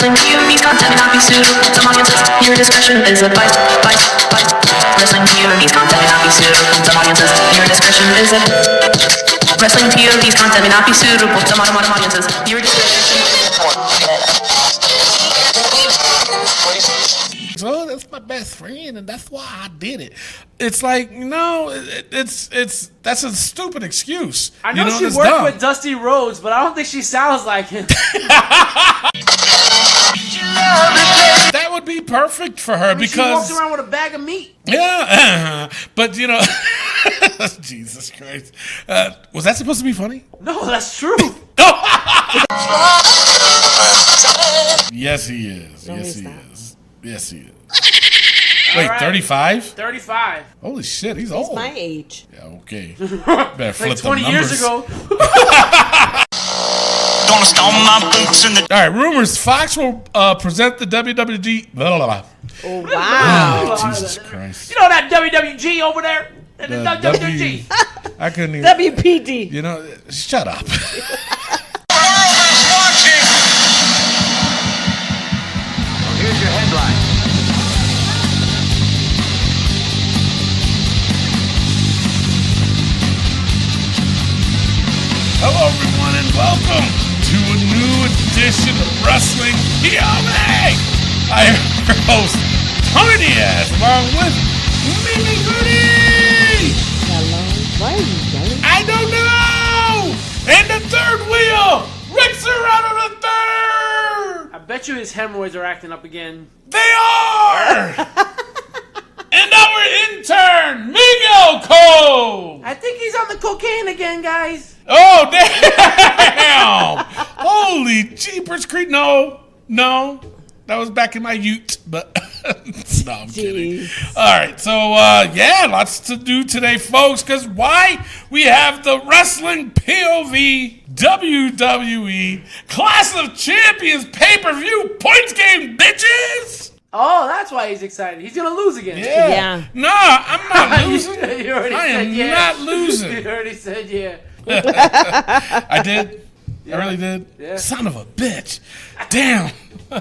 Wrestling POV's content may not be suitable to audiences. Your discretion is advised. Wrestling POV's content may not be suitable to audiences. Your discretion is advised. Wrestling POV's content may not be suitable to modern audiences. Your discretion So that's my best friend, and that's why I did it. It's like, no, it's that's a stupid excuse. I know she worked with Dusty Rhodes, but I don't think she sounds like him. That would be perfect for her because she walks around with a bag of meat. Yeah, but you know, Jesus Christ, was that supposed to be funny? No, that's true. Yes, he is. No, Yes, he not. is. Yes, he is. Wait, 35? 35. Holy shit, he's He's old. my age. Yeah, okay. Better flip Like 20 them years numbers. ago. All right, rumors. Fox will present the WWG. Blah, blah, blah. Oh, wow. Oh, Jesus Christ. You know that WWG over there? The WWG. I couldn't even. WPD. You know, shut up. Here's your headline. Hello, everyone, and welcome to a new edition of Wrestling POV. I am your host, Tony Diaz, along with Mimi Goody. Hello. Why are you yelling? I don't know. And the third wheel, Rick Serrano the third. I bet you his hemorrhoids are acting up again. They are. And our intern, Miguel Cole. I think he's on the cocaine again, guys. Oh, damn! Holy jeepers creep. No. That was back in my ute, but no, I'm kidding. All right, so, yeah, lots to do today, folks, because why? We have the Wrestling POV WWE Clash of Champions pay-per-view points game, bitches! Oh, that's why he's excited. He's going to lose again. Yeah. No, I'm not losing. You already I said am yeah. not losing. You already said yeah. I did. I really did. Yeah. Son of a bitch. Damn. All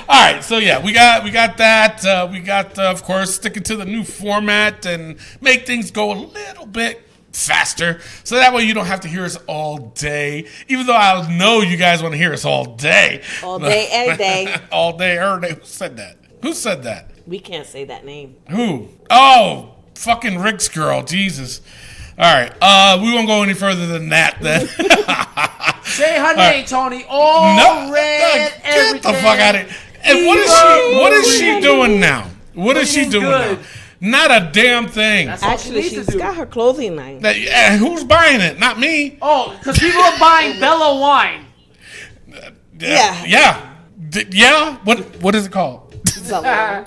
right. So yeah, we got that. We got of course sticking to the new format and make things go a little bit faster, so that way you don't have to hear us all day. Even though I know you guys want to hear us all day. All day, every day. All day, every day. Who said that? Who said that? We can't say that name. Who? Oh, fucking Rick's girl. Jesus. All right. We won't go any further than that then. Say her name, Tony. All red, get everything. the fuck out of here. And what is she doing now? What is she doing good. now? Not a damn thing. That's all she Actually, needs to she's do. got her clothing line. Who's buying it? Not me. Oh, because people are buying Bella wine. Yeah. Yeah. What is it called? Zella.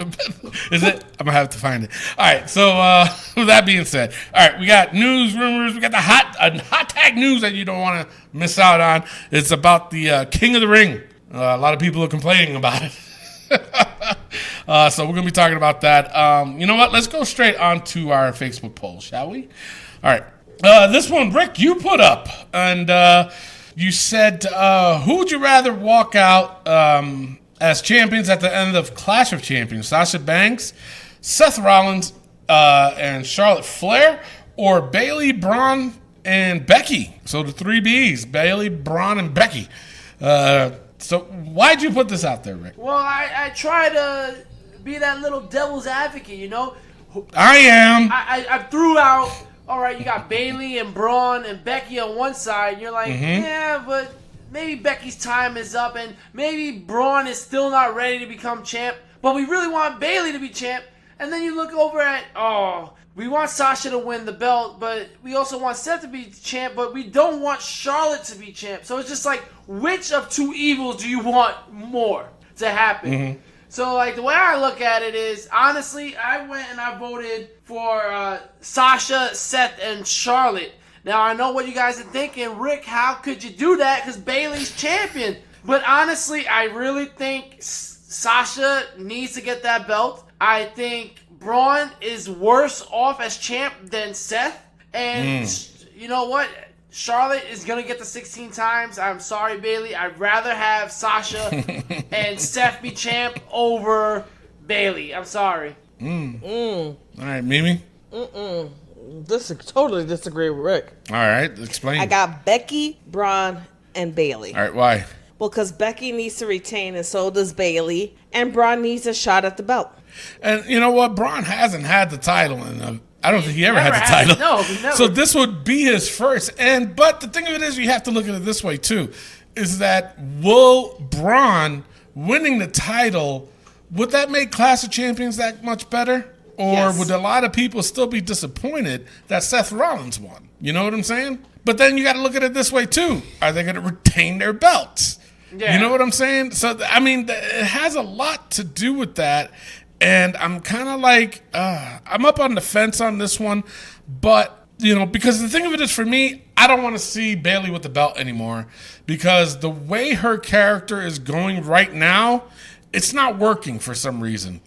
Is it? I'm gonna have to find it. All right. So with that being said, all right, we got news, rumors. We got the hot tag news that you don't want to miss out on. It's about the King of the Ring. A lot of people are complaining about it. So we're gonna be talking about that. You know what? Let's go straight on to our Facebook poll, shall we? All right. This one, Rick, you put up, and you said, who would you rather walk out as champions at the end of Clash of Champions? Sasha Banks, Seth Rollins, and Charlotte Flair, or Bayley, Braun, and Becky? So the three Bs, Bayley, Braun, and Becky. So why'd you put this out there, Rick? Well, I try to be that little devil's advocate, you know? I am. I threw out, all right, you got Bayley and Braun and Becky on one side, and you're like, yeah, but maybe Becky's time is up, and maybe Braun is still not ready to become champ, but we really want Bayley to be champ. And then you look over at, we want Sasha to win the belt, but we also want Seth to be champ, but we don't want Charlotte to be champ. So it's just like, which of two evils do you want more to happen? So, like, the way I look at it is, honestly, I went and I voted for Sasha, Seth, and Charlotte. Now, I know what you guys are thinking. Rick, how could you do that? Because Bayley's champion. But honestly, I really think Sasha needs to get that belt. I think Braun is worse off as champ than Seth. And you know what? Charlotte is going to get the 16 times. I'm sorry, Bailey. I'd rather have Sasha and Steph be champ over Bailey. I'm sorry. All right, Mimi? Totally disagree with Rick. All right, explain. I got Becky, Braun, and Bailey. All right, why? Well, because Becky needs to retain, and so does Bailey, and Braun needs a shot at the belt. And you know what? Braun hasn't had the title I don't think he ever had the title. No, he never. So this would be his first. But the thing of it is, you have to look at it this way too: is that will Braun winning the title, would that make Clash of Champions that much better? Or Yes. would a lot of people still be disappointed that Seth Rollins won? You know what I'm saying? But then you got to look at it this way too: are they going to retain their belts? Yeah. You know what I'm saying? So I mean, it has a lot to do with that. And I'm kind of like, I'm up on the fence on this one. But, because the thing of it is, for me, I don't want to see Bailey with the belt anymore. Because the way her character is going right now, it's not working for some reason.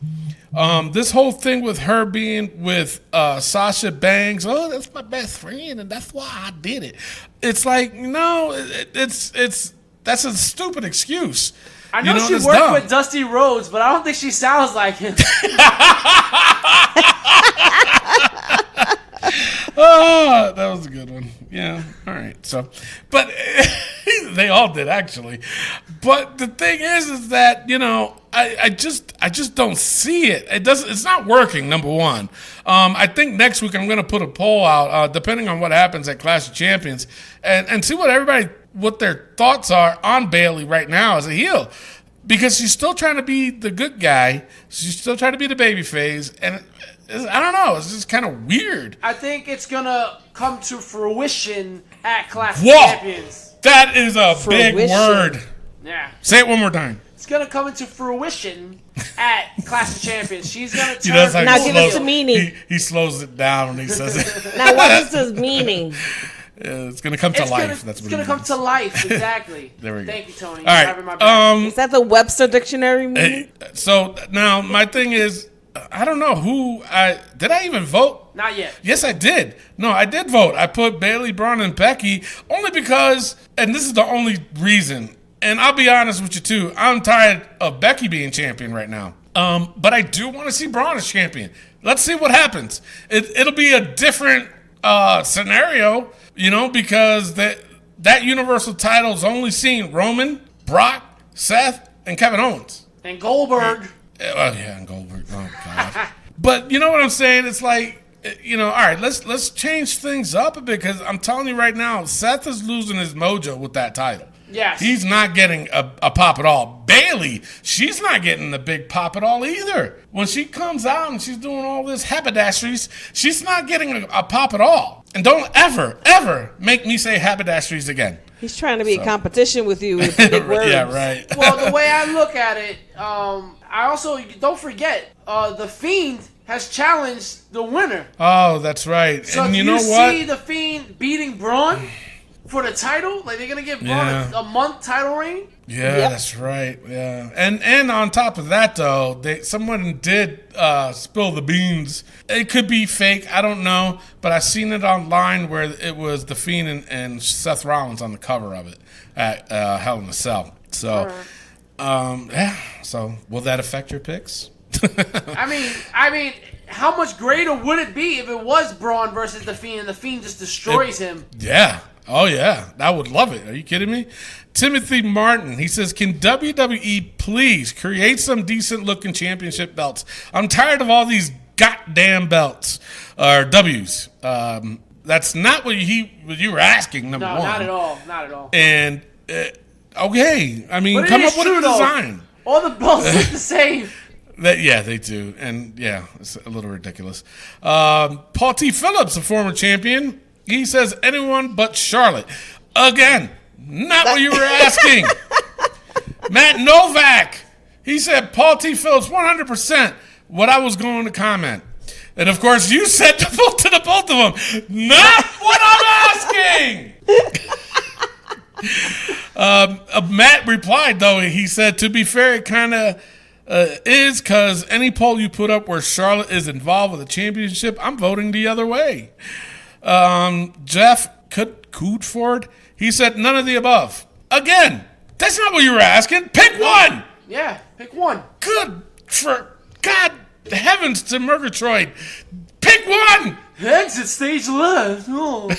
This whole thing with her being with Sasha Banks, that's my best friend, and that's why I did it. It's like, no, that's a stupid excuse. I know she it's worked dumb. with Dusty Rhodes, but I don't think she sounds like him. Oh, that was a good one. Yeah. All right. So, but they all did actually. But the thing is that I just don't see it. It's not working. Number one. I think next week I'm going to put a poll out, depending on what happens at Clash of Champions, and see what their thoughts are on Bailey right now as a heel. Because she's still trying to be the good guy. She's still trying to be the baby phase. And I don't know. It's just kind of weird. I think it's going to come to fruition at Clash of Whoa! Champions. That is a big Fruition. word. Yeah. Say it one more time. It's going to come into fruition at Clash of Champions. She's going to He does turn like Now give us the meaning. He slows it down when he says it. Now, what is this meaning? It's going to come to life. That's It's what going it to come means. to life. Exactly. There we go. Thank you, Tony. All You're having my back. right. Is that the Webster Dictionary meaning? So now my thing is, I don't know did I even vote? Not yet. Yes, I did. No, I did vote. I put Bailey, Braun, and Becky only because, and this is the only reason, and I'll be honest with you too, I'm tired of Becky being champion right now. But I do want to see Braun as champion. Let's see what happens. It'll be a different scenario, because that Universal title's only seen Roman, Brock, Seth, and Kevin Owens. And Goldberg. Oh yeah, and Goldberg. Oh god. But you know what I'm saying? It's like, all right, let's change things up a bit, because I'm telling you right now, Seth is losing his mojo with that title. Yes. He's not getting a pop at all. Bailey, she's not getting the big pop at all either. When she comes out and she's doing all this haberdasheries, she's not getting a pop at all. And don't ever make me say haberdasheries again. He's trying to be in competition with you with big words. Yeah, right. Well, the way I look at it, I also, don't forget, The Fiend has challenged the winner. Oh, that's right. So and do you you know what? see The Fiend beating Braun for the title? Like, they're going to give Braun Yeah. a month title reign? Yeah, Yep. that's right. Yeah, and on top of that, though, someone did spill the beans. It could be fake. I don't know, but I seen it online where it was The Fiend and Seth Rollins on the cover of it at Hell in a Cell. So, yeah. So, will that affect your picks? I mean, how much greater would it be if it was Braun versus The Fiend and The Fiend just destroys him? Yeah. Oh, yeah. I would love it. Are you kidding me? Timothy Martin, he says, can WWE please create some decent-looking championship belts? I'm tired of all these goddamn belts, or Ws. That's not what you were asking, number No, one. not at all. Not at all. And, okay. I mean, But it come is up with true, a though. design. All the belts look the same. Yeah, they do. And, yeah, it's a little ridiculous. Paul T. Phillips, a former champion, he says anyone but Charlotte. Again, not what you were asking. Matt Novak, he said Paul T. Phillips, 100% what I was going to comment. And, of course, you said to the both of them, not what I'm asking. Matt replied, though, he said, to be fair, it kind of is, because any poll you put up where Charlotte is involved with a championship, I'm voting the other way. Jeff, could Coodford. He said none of the above. Again, that's not what you were asking. Pick one. Yeah, pick one. Good for God heavens to Murgatroyd. Pick one. Exit stage left. Oh.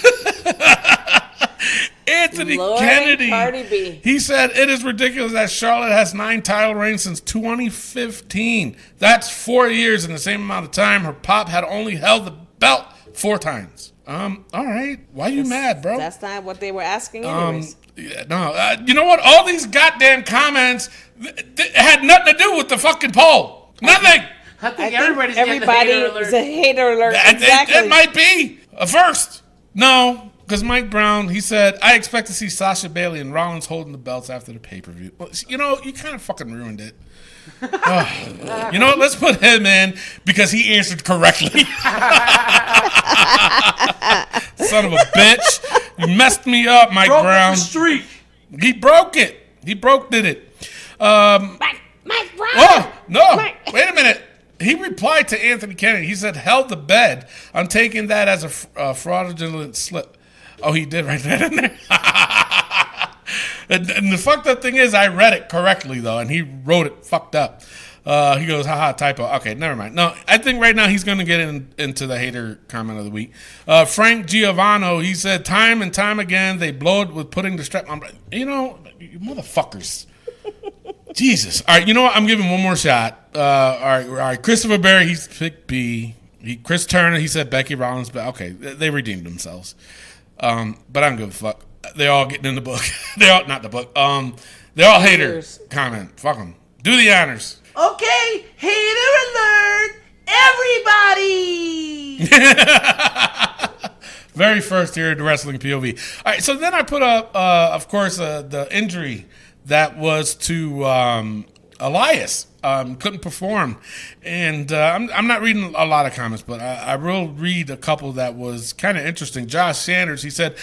Anthony Lord Kennedy. Cardi B. He said it is ridiculous that Charlotte has 9 title reigns since 2015. That's 4 years in the same amount of time. Her pop had only held the belt 4 times. All right. Why you mad, bro? That's not what they were asking anyways. Yeah, no. You know what? All these goddamn comments had nothing to do with the fucking poll. Nothing. I think everybody's everybody getting the hater is alert. a hater alert. Exactly. It might be a first. No, because Mike Brown, he said, I expect to see Sasha Bailey and Rollins holding the belts after the pay-per-view. Well, you know, you kind of fucking ruined it. You know what? Let's put him in because he answered correctly. Son of a bitch. You messed me up, Mike Broke Brown. the streak. He broke it. He broke it. Mike Brown. Oh, no. Mike. Wait a minute. He replied to Anthony Kennedy. He said, held the bed. I'm taking that as a fraudulent slip. Oh, he did write that in there? And the fucked up thing is I read it correctly, though, and he wrote it fucked up. He goes, haha, typo. Okay, never mind. No, I think right now he's going to get into the hater comment of the week. Frank Giovanno, he said, time and time again, they blow it with putting the strap on. You know, you motherfuckers. Jesus. All right, you know what? I'm giving one more shot. All right. Christopher Berry, he's picked B. Chris Turner, he said Becky Rollins, but okay, they redeemed themselves. But I don't give a fuck. They're all getting in the book. They're all not the book. They're all haters. Comment. Fuck them. Do the honors. Okay, hater alert, everybody. Very first here at the Wrestling POV. All right, so then I put up, of course, the injury that was to Elias. Couldn't perform. And I'm not reading a lot of comments, but I will read a couple that was kind of interesting. Josh Sanders, he said,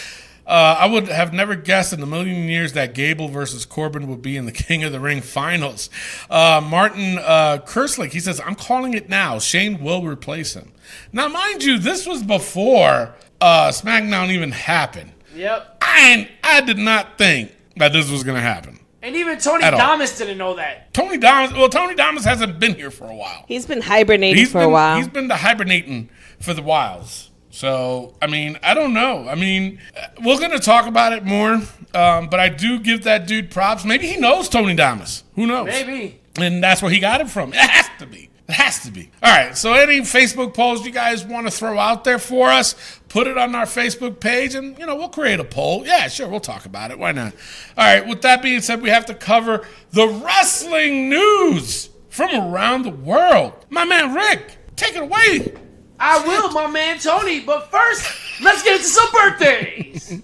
I would have never guessed in a million years that Gable versus Corbin would be in the King of the Ring finals. Martin Kerslick, he says, I'm calling it now. Shane will replace him. Now, mind you, this was before SmackDown even happened. Yep. I did not think that this was going to happen. And even Tony At all. Thomas didn't know that. Tony Thomas hasn't been here for a while. He's been hibernating for a while. He's been hibernating for the whiles. So, I mean, I don't know. I mean, we're going to talk about it more, but I do give that dude props. Maybe he knows Tony Thomas. Who knows? Maybe. And that's where he got it from. It has to be. It has to be. All right, so any Facebook polls you guys want to throw out there for us, put it on our Facebook page, and, we'll create a poll. Yeah, sure, we'll talk about it. Why not? All right, with that being said, we have to cover the wrestling news from around the world. My man Rick, take it away. I will, my man Tony. But first, let's get into some birthdays.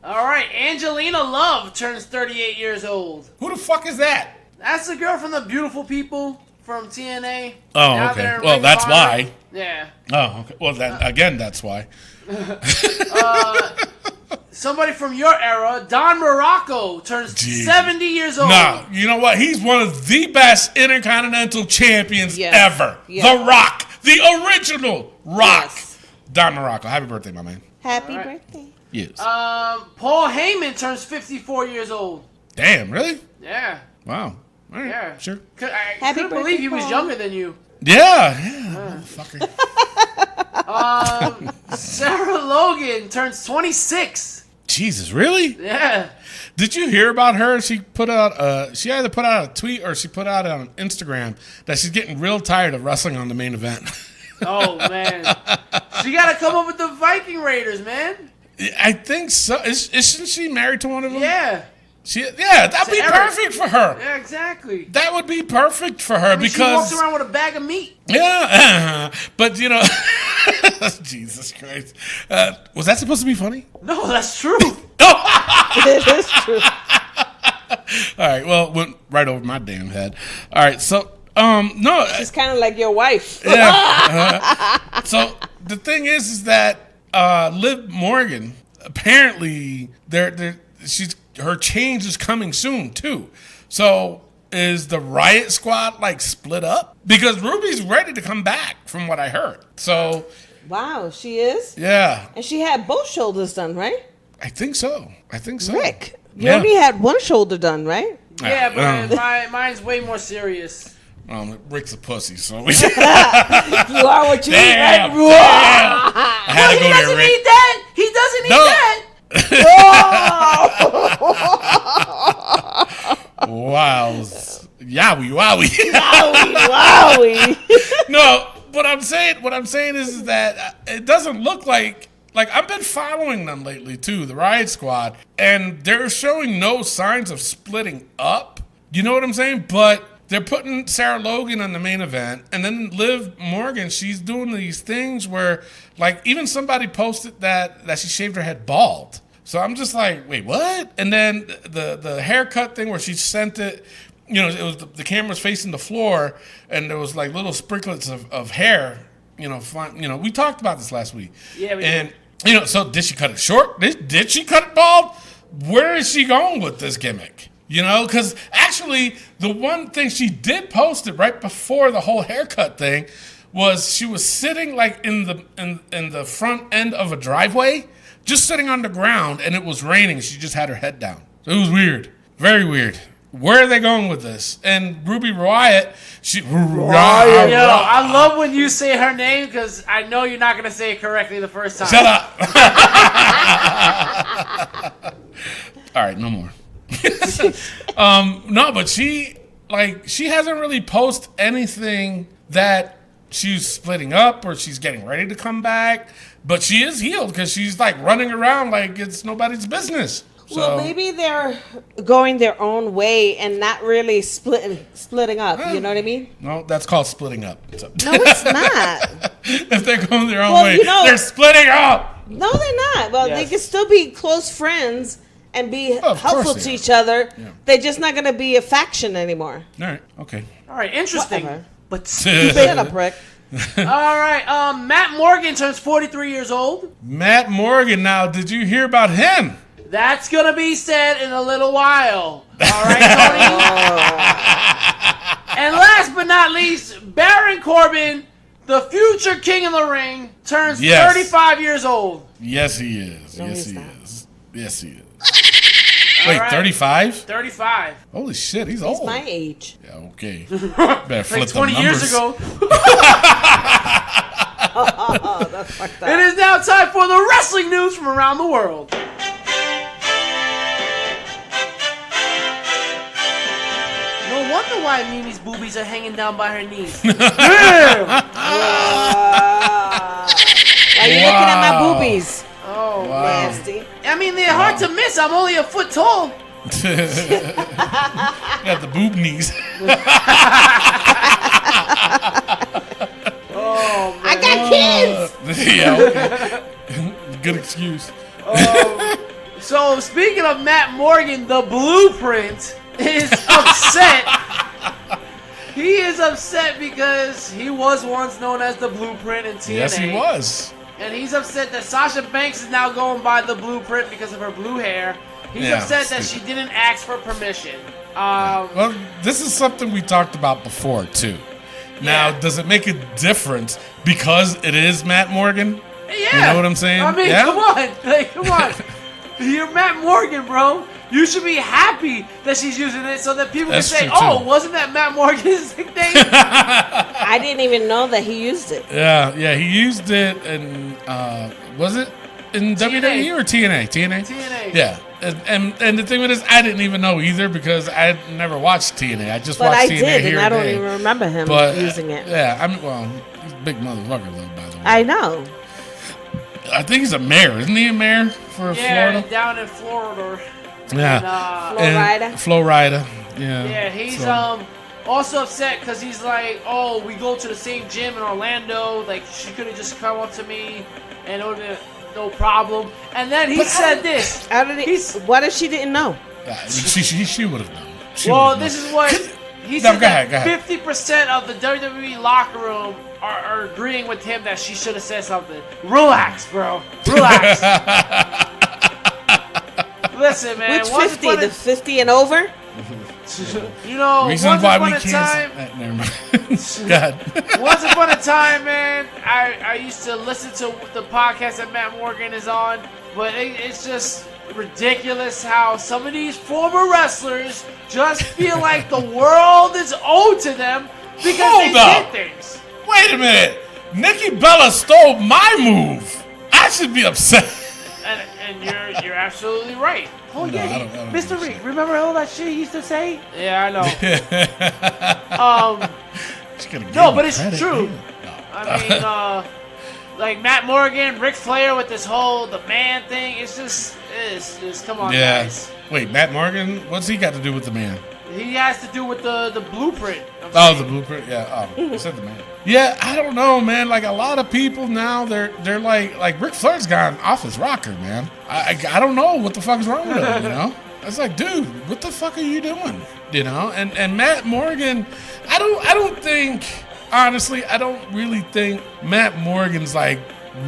All right, Angelina Love turns 38 years old. Who the fuck is that? That's the girl from the Beautiful People from TNA. Oh, Out okay. there in Well, Ring of that's Honor. why. Yeah. Oh, okay. Well, that's why. Somebody from your era, Don Morocco, turns Jeez. 70 years old. Nah, you know what? He's one of the best Intercontinental champions ever. Yes. The Rock. The original Rock. Yes. Don Morocco. Happy birthday, my man. Happy All right. birthday. Yes. Paul Heyman turns 54 years old. Damn, really? Yeah. Wow. All right. Yeah. Sure. I Happy couldn't believe birthday, he was Paul. younger than you. Yeah. Motherfucker. Sarah Logan turns 26. Jesus, really? Yeah. Did you hear about her? She put out she either put out a tweet or she put out on Instagram that she's getting real tired of wrestling on the main event. Oh, man. She got to come up with the Viking Raiders, man. I think so. Isn't she married to one of them? Yeah. That'd be Eric. perfect for her. Yeah, exactly. That would be perfect for her She because walks around with a bag of meat. but Jesus Christ, was that supposed to be funny? No, that's true. It is true. All right, well, went right over my damn head. All right, so no, She's kind of like your wife. yeah. So the thing is that Liv Morgan apparently her change is coming soon too. So is the Riot Squad like split up? Because Ruby's ready to come back, from what I heard. So Wow, she is? Yeah, And she had both shoulders done, right? I think so. Rick, you Yeah. only had one shoulder done, right? Yeah, but mine's way more serious. Rick's a pussy, so we. You are what you eat, Damn, right? damn. I had to He go there, doesn't Rick. need that. He doesn't need No. that. Wow. Yowie, wowie. Wowie. No, what I'm saying is that it doesn't look like I've been following them lately too, the Riot Squad, and they're showing no signs of splitting up. You know what I'm saying? But they're putting Sarah Logan on the main event, and then Liv Morgan, she's doing these things where, like, even somebody posted that she shaved her head bald. So I'm just like, wait, what? And then the haircut thing where she sent it, you know, it was the camera's facing the floor, and there was like little sprinklets of hair, you know, we talked about this last week. Yeah, we and you know, so did she cut it short? Did she cut it bald? Where is she going with this gimmick? You know, because actually the one thing she did post it right before the whole haircut thing was she was sitting like in the front end of a driveway, just sitting on the ground, and it was raining. She just had her head down. So it was weird, very weird. Where are they going with this? And Ruby Riott, Yo, I love when you say her name because I know you're not going to say it correctly the first time. Shut up. All right, no more. No, but she hasn't really posted anything that she's splitting up or she's getting ready to come back. But she is healed because she's like running around like it's nobody's business. So, Well, maybe they're going their own way and not really splitting up. You know what I mean? no, that's called splitting up. So. No, it's not. If they're going their own Well, way, you know- they're splitting up. No, they're not. Well, they Yes. can still be close friends and be of helpful course to they each other. Yeah. They're just not going to be a faction anymore. All right, okay. All right, interesting. Whatever. But Shut up, Rick. all right, Matt Morgan turns 43 years old. Matt Morgan, now, did you hear about him? That's going to be said in a little while. All right, Tony? And last but not least, Baron Corbin, the future king of the ring, turns Yes. 35 years old. Yes, he is. No, yes, he's he not. is. Yes, he is. Wait, right. 35? 35. Holy shit, he's He's old. my age. Yeah, okay. Better flip Like the 20 years numbers. ago. Oh, that's fucked It up. is now time for the wrestling news from around the world. No wonder why Mimi's boobies are hanging down by her knees. Damn! Why are you looking at my boobies? Oh, Nasty. I mean, they're hard to miss. I'm only a foot tall. Got the boob knees. Oh, man. I got kids. Yeah, okay. Good excuse. So, speaking of Matt Morgan, the Blueprint is upset. He is upset because he was once known as the Blueprint in TNA. Yes, he was. And he's upset that Sasha Banks is now going by the Blueprint because of her blue hair. He's Yeah, upset that she stupid. didn't ask for permission. Well, this is something we talked about before, too. Now, Yeah. does it make a difference because it is Matt Morgan? Yeah. You know what I'm saying? I mean, Yeah? come on. Like, come on. You're Matt Morgan, bro. You should be happy that she's using it so that people That's can say, true, too. oh, wasn't that Matt Morgan's nickname? I didn't even know that he used it. Yeah, he used it in, was it in WWE or TNA? TNA? TNA. Yeah. And the thing with this, I didn't even know either because I never watched TNA. I just But watched I TNA did, here and I don't there. even remember him But, using it. Yeah, I mean, well, he's a big motherfucker, though, by the way. I know. I think he's a mayor. Isn't he a mayor for Yeah, Florida? down in Florida. Yeah. And, Florida. Yeah. yeah, he's So- also upset because he's like, oh, we go to the same gym in Orlando. Like, she could have just come up to me and it would have been no problem. And then he said this. How did He's- what if she didn't know? She would have known. She Well, would've this known. is what he No, said. go ahead, go That ahead. 50% of the WWE locker room are agreeing with him that she should have said something. Relax, bro. Relax. Listen, man. Which once 50? upon a- The 50 and over? You know, Reason once why upon we a can't. time, Never mind. Go ahead. once upon a time, man, I used to listen to the podcast that Matt Morgan is on, but it's just ridiculous how some of these former wrestlers just feel like the world is owed to them because Hold they up. did things. Wait a minute. Nikki Bella stole my move. I should be upset. And you're absolutely right. Oh No, I yeah, don't Mr. give a Rick, remember all that shit he used to say? Yeah, I know. She's gonna give No, me but it's credit. true. Yeah. I mean, like Matt Morgan, Ric Flair with this whole the man thing. It's just come on, Yeah. guys. Wait, Matt Morgan? What's he got to do with the man? He has to do with the blueprint. Oh, the blueprint. Yeah. Oh, I said the man. Yeah, I don't know, man. Like a lot of people now, they're like Ric Flair's gone off his rocker, man. I don't know what the fuck is wrong with him. You know, it's like, dude, what the fuck are you doing? You know, and Matt Morgan, I don't think, honestly, I don't really think Matt Morgan's like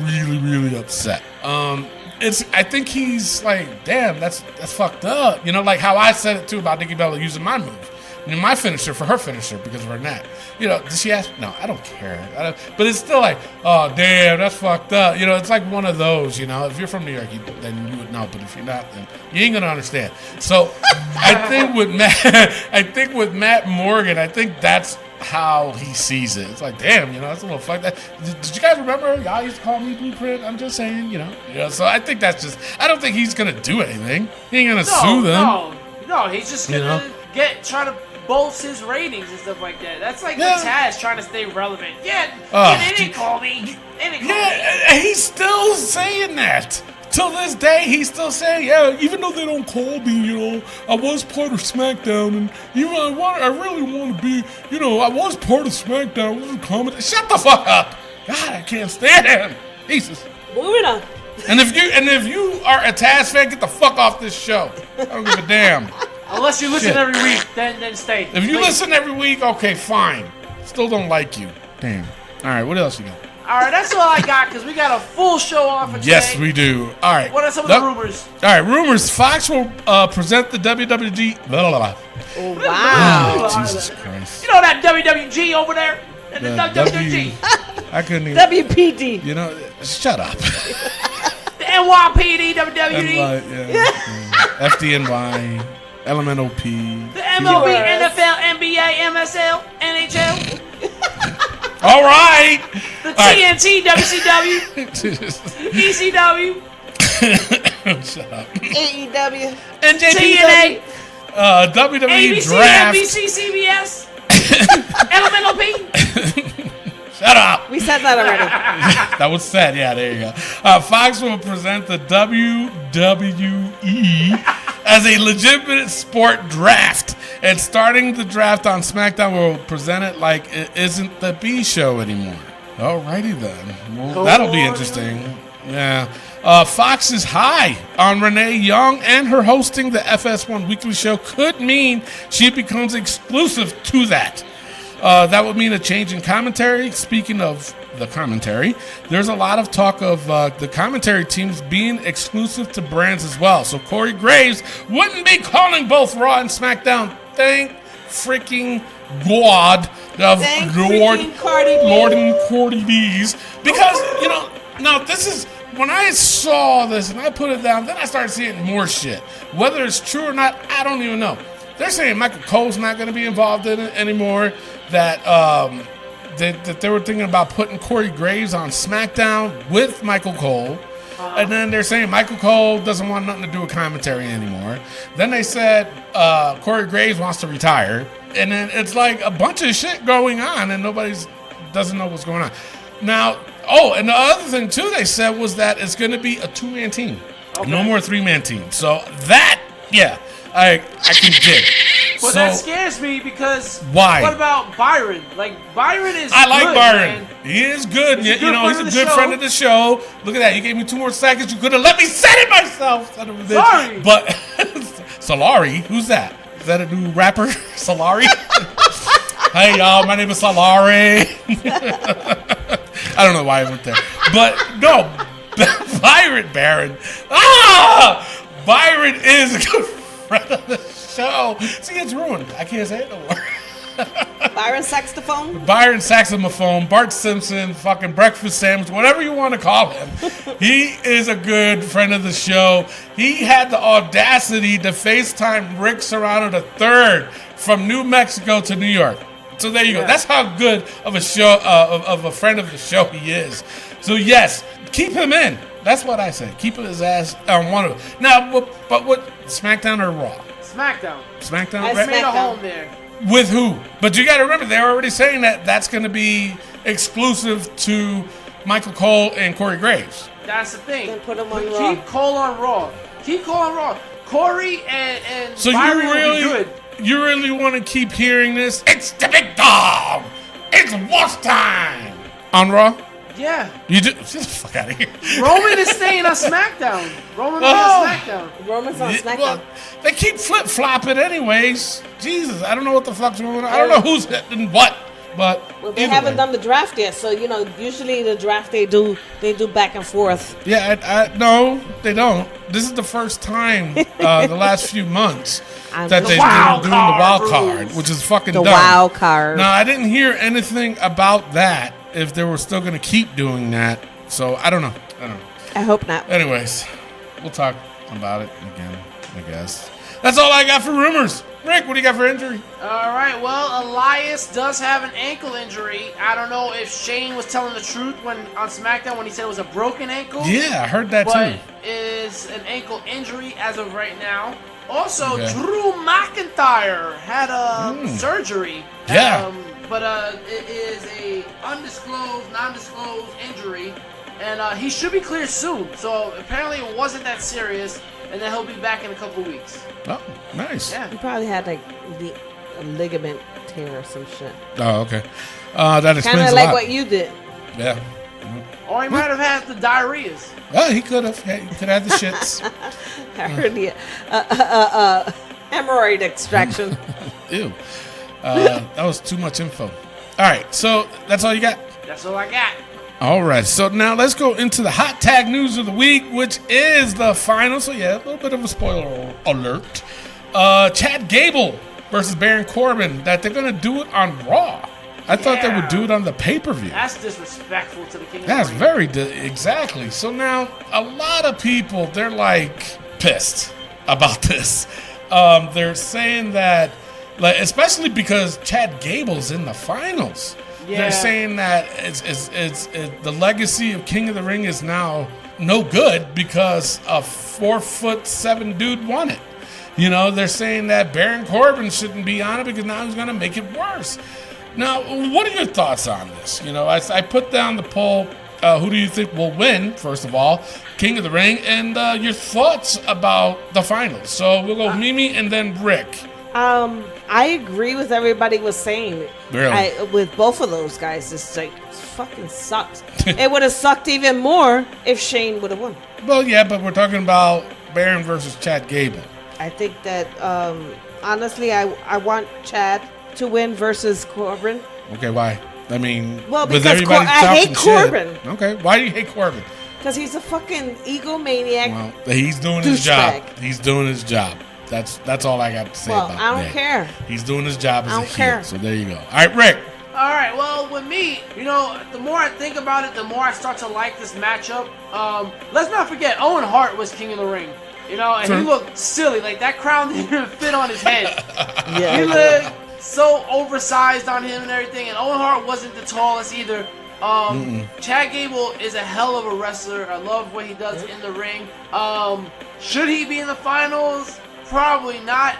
really upset. I think he's like, damn, that's fucked up. You know, like how I said it too about Nikki Bella using my move. You know, my finisher for her finisher because of her neck. You know, did she ask? No, I don't care. But it's still like, oh, damn, that's fucked up. You know, it's like one of those, you know. If you're from New York, then you would know. But if you're not, then you ain't going to understand. So I think with Matt Morgan, I think that's how he sees it. It's like, damn, you know, that's a little fucked up. Did you guys remember? Y'all used to call me Blueprint. I'm just saying, you know. So I think that's just, I don't think he's going to do anything. He ain't going to sue them. No, he's just going to try to bolster his ratings and stuff like that. That's like the Taz trying to stay relevant. Yeah, they didn't call me. And he's still saying that. Till this day, he's still saying, yeah, even though they don't call me, you know, I was part of SmackDown, and even I really want to be, you know, I was part of SmackDown. I was a comment. Shut the fuck up. God, I can't stand him. Jesus. Moving on. And if you are a Taz fan, get the fuck off this show. I don't give a damn. Unless you listen every week, then stay. If you listen every week, okay, fine. Still don't like you. Damn. All right, what else you got? All right, that's all I got because we got a full show on for today. Yes, we do. All right. What are some of the rumors? All right, rumors. Fox will present the WWG. Blah, blah, blah. Oh, wow. Oh, Jesus Christ. You know that WWG over there? And the WWG. I couldn't even. WPD. You know, shut up. The NYPD, WWD. FDNY, LMNOP. The MLB, NFL, NBA, MSL, NHL. All right. The TNT, WCW, ECW. Shut up. AEW. NJPW. WWE ABC, Draft. NBC, CBS, LMNOP. Shut up. We said that already. That was said. Yeah, there you go. Fox will present the WWE as a legitimate sport draft. And starting the draft on SmackDown will present it like it isn't the B show anymore. Alrighty then. Well, that'll be interesting. Yeah. Fox is high on Renee Young, and her hosting the FS1 weekly show could mean she becomes exclusive to that. That would mean a change in commentary. Speaking of the commentary, there's a lot of talk of the commentary teams being exclusive to brands as well. So Corey Graves wouldn't be calling both Raw and SmackDown. Thank freaking God of Lord and Cordy D's. Because, you know, now this is, when I saw this and I put it down, then I started seeing more shit. Whether it's true or not, I don't even know. They're saying Michael Cole's not going to be involved in it anymore. That they were thinking about putting Corey Graves on SmackDown with Michael Cole. And then they're saying Michael Cole doesn't want nothing to do with commentary anymore. Then they said Corey Graves wants to retire. And then it's like a bunch of shit going on and doesn't know what's going on. Now, and the other thing too they said was that it's going to be a 2-man team. Okay. No more 3-man team. So that, yeah, I can dig. But that scares me because why? What about Byron? Like Byron is. I like good, Byron. Man. He is good. He's you know, he's a good friend of the show. Look at that. You gave me 2 more seconds. You could have let me say it myself. Son of a bitch. Sorry. But Solari, who's that? Is that a new rapper? Solari? Hey y'all, my name is Solari. I don't know why I went there, but no, Byron. Byron is a good friend of the show. show. See, it's ruined. I can't say it no more. Byron saxophone. Byron Saxophone, Bart Simpson, fucking breakfast sandwich, whatever you want to call him. He is a good friend of the show. He had the audacity to FaceTime Rick Serrano III from New Mexico to New York. So there you go. That's how good of a show, of a friend of the show he is. So yes, keep him in. That's what I say. Keep his ass on one of them. Now, but what, SmackDown or Raw? SmackDown. SmackDown? I Right? Made a SmackDown. home there. With who? But you got to remember, they're already saying that that's going to be exclusive to Michael Cole and Corey Graves. That's the thing. Then put him on But Raw. Keep Cole on Raw. Keep Cole on Raw. Corey and So Byron will be good. you really want to keep hearing this? It's the big dog. It's watch time on Raw. Yeah. You do? Get the fuck out of here. Roman is staying on SmackDown. Roman is Oh. on SmackDown. Roman's on SmackDown. Well, they keep flip flopping anyways. Jesus, I don't know what the fuck's going on. I don't know who's hitting what, but Well, they either haven't way. done the draft yet, so usually the draft they do back and forth. Yeah, no, they don't. This is the first time the last few months that they're doing the wild wild card card, rules. which is fucking The dumb. wild card. Now, I didn't hear anything about that, if they were still going to keep doing that. So, I don't know. I hope not. Anyways, we'll talk about it again, I guess. That's all I got for rumors. Rick, what do you got for injury? All right. Well, Elias does have an ankle injury. I don't know if Shane was telling the truth on SmackDown when he said it was a broken ankle. Yeah, I heard that But too. is an ankle injury as of right now. Also, Okay. Drew McIntyre had a surgery. Yeah. But it is a non-disclosed injury, and he should be cleared soon. So apparently it wasn't that serious, and then he'll be back in a couple weeks. Oh, nice. Yeah. He probably had a ligament tear or some shit. Oh, okay. That explains Kind of a like lot. what you did. Yeah. Or he might have had the diarrheas. Well, he could have. He could have the shits. I heard the hemorrhoid extraction. Ew. That was too much info. All right, so that's all you got? That's all I got. All right, so now let's go into the hot tag news of the week, which is the final. So, yeah, a little bit of a spoiler alert. Chad Gable versus Baron Corbin, that they're going to do it on Raw. I thought they would do it on the pay-per-view. That's disrespectful to the King of That's the Ring. very exactly. So now a lot of people, they're like pissed about this. They're saying that, like, especially because Chad Gable's in the finals. Yeah. They're saying that it's the legacy of King of the Ring is now no good because a 4'7" dude won it. You know, they're saying that Baron Corbin shouldn't be on it because now he's going to make it worse. Now, what are your thoughts on this? You know, I put down the poll. Who do you think will win, first of all, King of the Ring, and your thoughts about the finals. So we'll go Mimi and then Rick. I agree with everybody was saying. Really? With both of those guys, it's like, it fucking sucks. It would have sucked even more if Shane would have won. Well, yeah, but we're talking about Baron versus Chad Gable. I think that, honestly, I want Chad to win versus Corbin. Okay, why? I mean, Well, with because everybody I hate talking shit. Corbin. Okay, why do you hate Corbin? Because he's a fucking egomaniac. Well, he's doing his job. Douchebag. He's doing his job. That's all I got to say Well, about I don't that. care. He's doing his job as I a don't heel. care. So there you go. All right, Rick. All right, well, with me, you know, the more I think about it, the more I start to like this matchup. Let's not forget, Owen Hart was King of the Ring. You know, and True. he looked silly. Like, that crown didn't even fit on his head. Yeah. He looked so oversized on him and everything, and Owen Hart wasn't the tallest either. Chad Gable is a hell of a wrestler. I love what he does in the ring. Should he be in the finals? Probably not.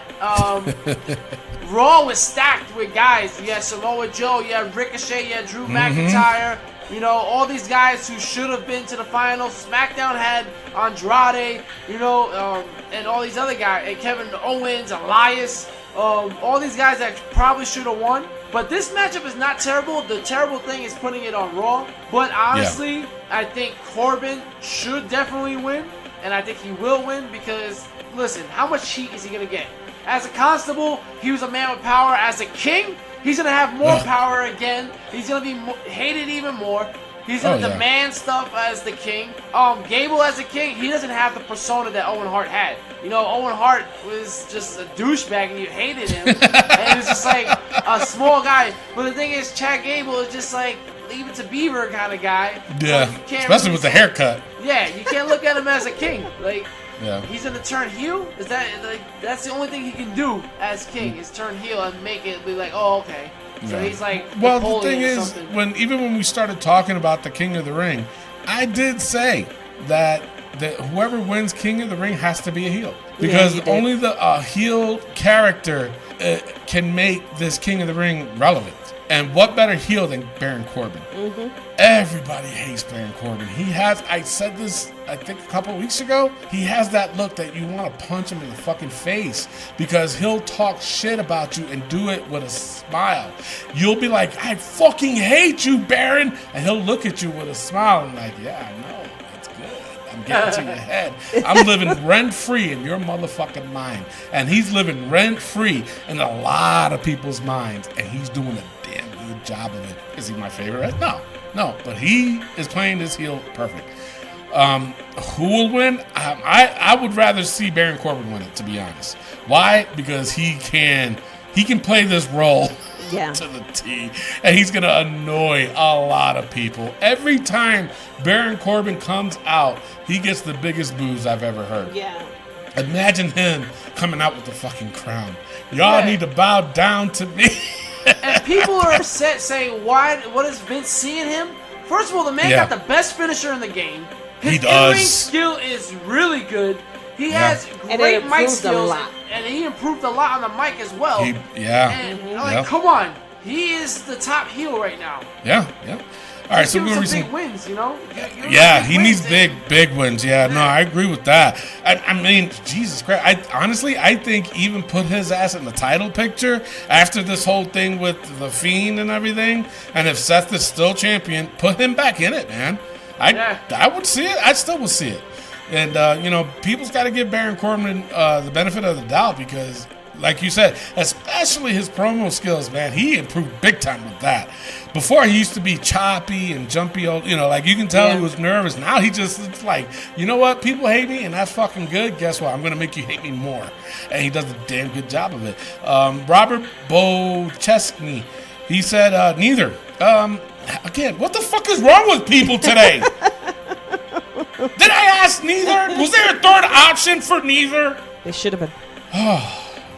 Raw was stacked with guys. You had Samoa Joe, you had Ricochet, you had Drew McIntyre. You know, all these guys who should have been to the finals. SmackDown had Andrade, you know, and all these other guys. And Kevin Owens, Elias. All these guys that probably should have won. But this matchup is not terrible. The terrible thing is putting it on Raw. But honestly, I think Corbin should definitely win. And I think he will win because, listen, how much heat is he going to get? As a constable, he was a man with power. As a king, he's going to have more power again. He's going to be hated even more. He's gonna yeah. demand stuff as the king. Gable as the king, he doesn't have the persona that Owen Hart had. You know, Owen Hart was just a douchebag and you hated him. And he was just like a small guy. But the thing is, Chad Gable is just like leave it to Beaver kind of guy. Yeah, So you can't especially really with the say- haircut. Yeah, you can't look at him as a king. Like, Yeah. he's gonna turn heel? Is that like that's the only thing he can do as king is turn heel and make it be like, oh okay. So Yeah. he's like Well, the Napoleon thing or is, something. when we started talking about the King of the Ring, I did say that whoever wins King of the Ring has to be a heel because you did. only the heel character can make this King of the Ring relevant. And what better heel than Baron Corbin? Everybody hates Baron Corbin. He has, I said this, I think a couple of weeks ago, he has that look that you want to punch him in the fucking face because he'll talk shit about you and do it with a smile. You'll be like, I fucking hate you, Baron. And he'll look at you with a smile and like, yeah, I know. That's good. I'm getting to your head. I'm living rent-free in your motherfucking mind. And he's living rent-free in a lot of people's minds. And he's doing a damn good job of it. Is he my favorite? No, but he is playing this heel perfect. Who will win? I would rather see Baron Corbin win it, to be honest. Why? Because he can play this role Yeah. to the T, and he's gonna annoy a lot of people. Every time Baron Corbin comes out, he gets the biggest boos I've ever heard. Yeah. Imagine him coming out with the fucking crown. Y'all Yeah. need to bow down to me. And people are upset saying, why? What is Vince seeing him? First of all, the man Yeah. got the best finisher in the game. His He does. in-ring skill is really good. He Yeah. has And great it mic improved a skills, lot. and he improved a lot on the mic as well. Yeah. And like, Yeah. come on, he is the top heel right now. Yeah. All right, so Give we're him gonna some be big wins, you know. Give him Yeah, some he wins, needs and- big wins. Yeah, no, I agree with that. I mean, Jesus Christ. I think even put his ass in the title picture after this whole thing with the Fiend and everything. And if Seth is still champion, put him back in it, man. I would see it. I still would see it. And people's got to give Baron Corbin the benefit of the doubt because, like you said, especially his promo skills, man, he improved big time with that. Before he used to be choppy and jumpy, old, like you can tell he was nervous. Now it's like, you know what? People hate me, and that's fucking good. Guess what? I'm gonna make you hate me more, and he does a damn good job of it. Robert Bochesky, he said neither. Again, what the fuck is wrong with people today? Did I ask neither? Was there a third option for neither? They should have been.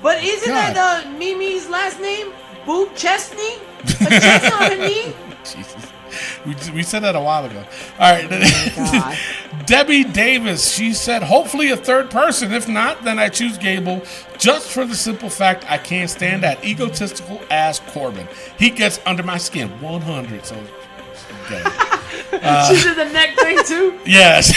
But isn't God. that Mimi's last name? Boob Chesney? A chest on her knee? Jesus. We said that a while ago. All right. God. Debbie Davis, she said, hopefully a third person. If not, then I choose Gable just for the simple fact I can't stand that egotistical ass Corbin. He gets under my skin 100. So, okay. She did the neck thing too? Yes.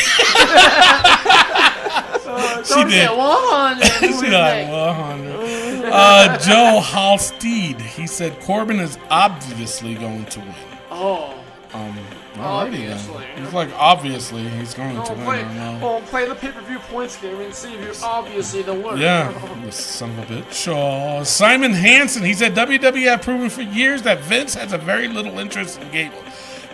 She did. 100. She like 100. Joe Halstead, he said Corbin is obviously going to win. Oh. Already Obviously. He's like, obviously, he's going to win. I don't know. Play the pay-per-view points game and see if you're obviously the winner. Yeah, this son of a bitch. Simon Hansen, he said WWE have proven for years that Vince has a very little interest in Gable.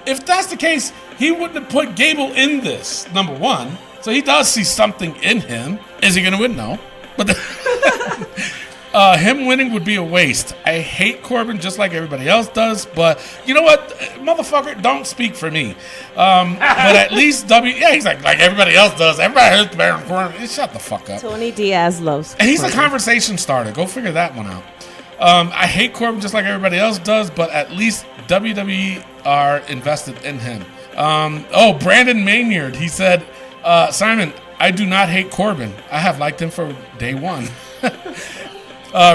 If that's the case, he wouldn't have put Gable in this, number one. So he does see something in him. Is he going to win? No. But him winning would be a waste. I hate Corbin just like everybody else does. But you know what? Motherfucker, don't speak for me. But at least he's like everybody else does. Everybody hates Baron Corbin. Shut the fuck up. Tony Diaz loves. And he's a Corbin. conversation starter. Go figure that one out. I hate Corbin just like everybody else does, but at least WWE are invested in him. Brandon Maynard, he said, Simon, I do not hate Corbin. I have liked him for day one.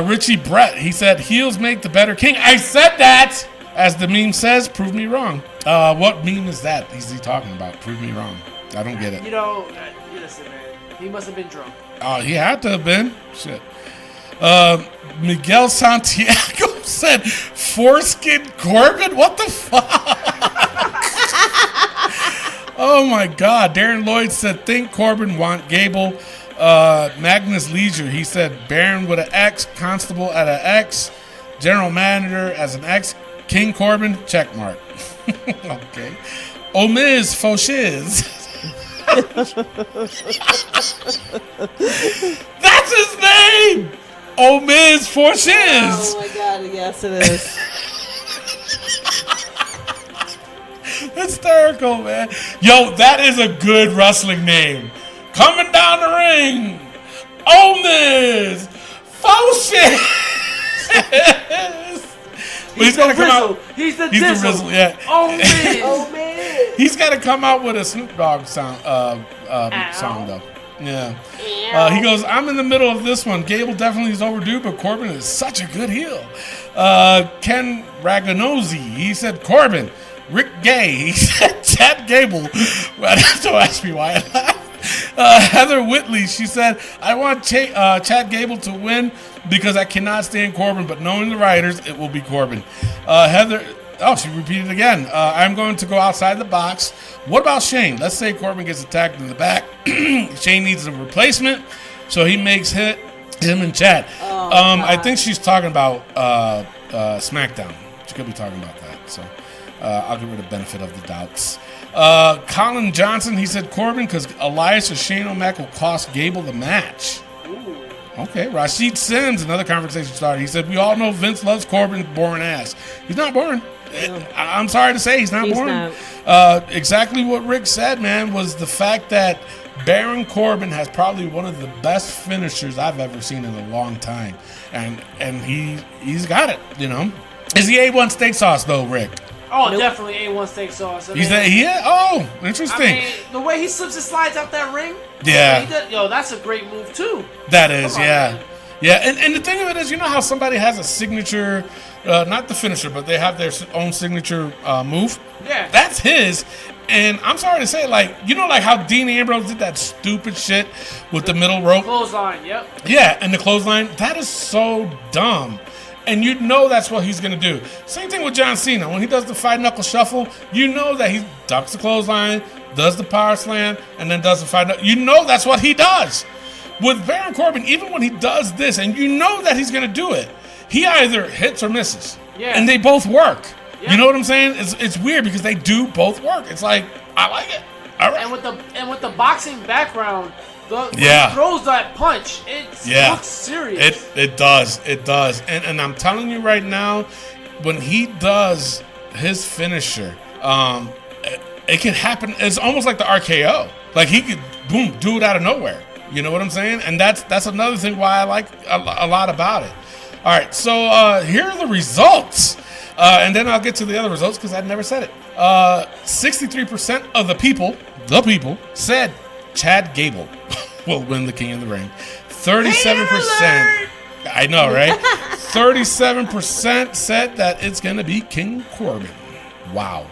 Richie Brett, he said, heels make the better king. I said that! As the meme says, prove me wrong. What meme is that? Is he talking about? Prove me wrong. I don't get it. Listen, man. He must have been drunk. Oh, he had to have been. Shit. Miguel Santiago said, foreskin Corbin? What the fuck? Oh, my God. Darren Lloyd said, think Corbin, want Gable. Magnus Leisure, he said, Baron with an X, Constable at an X, General Manager as an X, King Corbin, check mark. Okay. Miz faux shiz. That's his name. Miz faux shiz. Oh my god, yes it is. Hysterical, man. Yo, that is a good wrestling name. Coming down the ring, Miz faux shiz. He's the gonna come Rizzle. out. He's the He's the Dizzle. Rizzle, yeah. Miz. Oh man. He's got to come out with a Snoop Dogg song though. Yeah. He goes, I'm in the middle of this one. Gable definitely is overdue, but Corbin is such a good heel. Ken Raganozzi, he said Corbin. Rick Gay, he said Chad Gable. Well, don't ask me why I laughed. Heather Whitley, she said, I want Chad Gable to win because I cannot stand Corbin, but knowing the writers, it will be Corbin. Heather, she repeated again. I'm going to go outside the box. What about Shane? Let's say Corbin gets attacked in the back. Shane needs a replacement, so he makes him and Chad. I think she's talking about SmackDown. She could be talking about that, so I'll give her the benefit of the doubts. Colin Johnson, he said Corbin because Elias or Shane O'Mac will cost Gable the match. Ooh. Okay, Rashid Sims, another conversation starter. He said, we all know Vince loves Corbin's boring ass. He's not boring. I'm sorry to say he's not boring. Exactly what Rick said, man, was the fact that Baron Corbin has probably one of the best finishers I've ever seen in a long time. And he's got it, you know. Is he A1 steak sauce, though, Rick? Oh, nope. Definitely A1 steak sauce. Interesting. I mean, the way he slips and slides out that ring. Yeah. That's a great move, too. That is, yeah. Man. Yeah, and the thing of it is, you know how somebody has a signature, not the finisher, but they have their own signature move? Yeah. That's his. And I'm sorry to say, like, you know, like how Dean Ambrose did that stupid shit with the middle rope? Clothesline, yep. Yeah, and the clothesline. That is so dumb. And you know that's what he's going to do. Same thing with John Cena. When he does the five knuckle shuffle, you know that he ducks the clothesline, does the power slam, and then does the five knuckle. You know that's what he does. With Baron Corbin, even when he does this, and you know that he's going to do it, he either hits or misses. Yeah. And they both work. Yeah. You know what I'm saying? It's weird because they do both work. It's like, I like it. All right. And with the boxing background, when he throws that punch, it looks serious. It does. And I'm telling you right now, when he does his finisher, it can happen. It's almost like the RKO. Like he could, boom, do it out of nowhere. You know what I'm saying? And that's another thing why I like a lot about it. All right, so here are the results. And then I'll get to the other results because I never said it. 63% of the people said Chad Gable will win the King of the Ring. 37%. I know, right? 37% said that it's going to be King Corbin. Wow.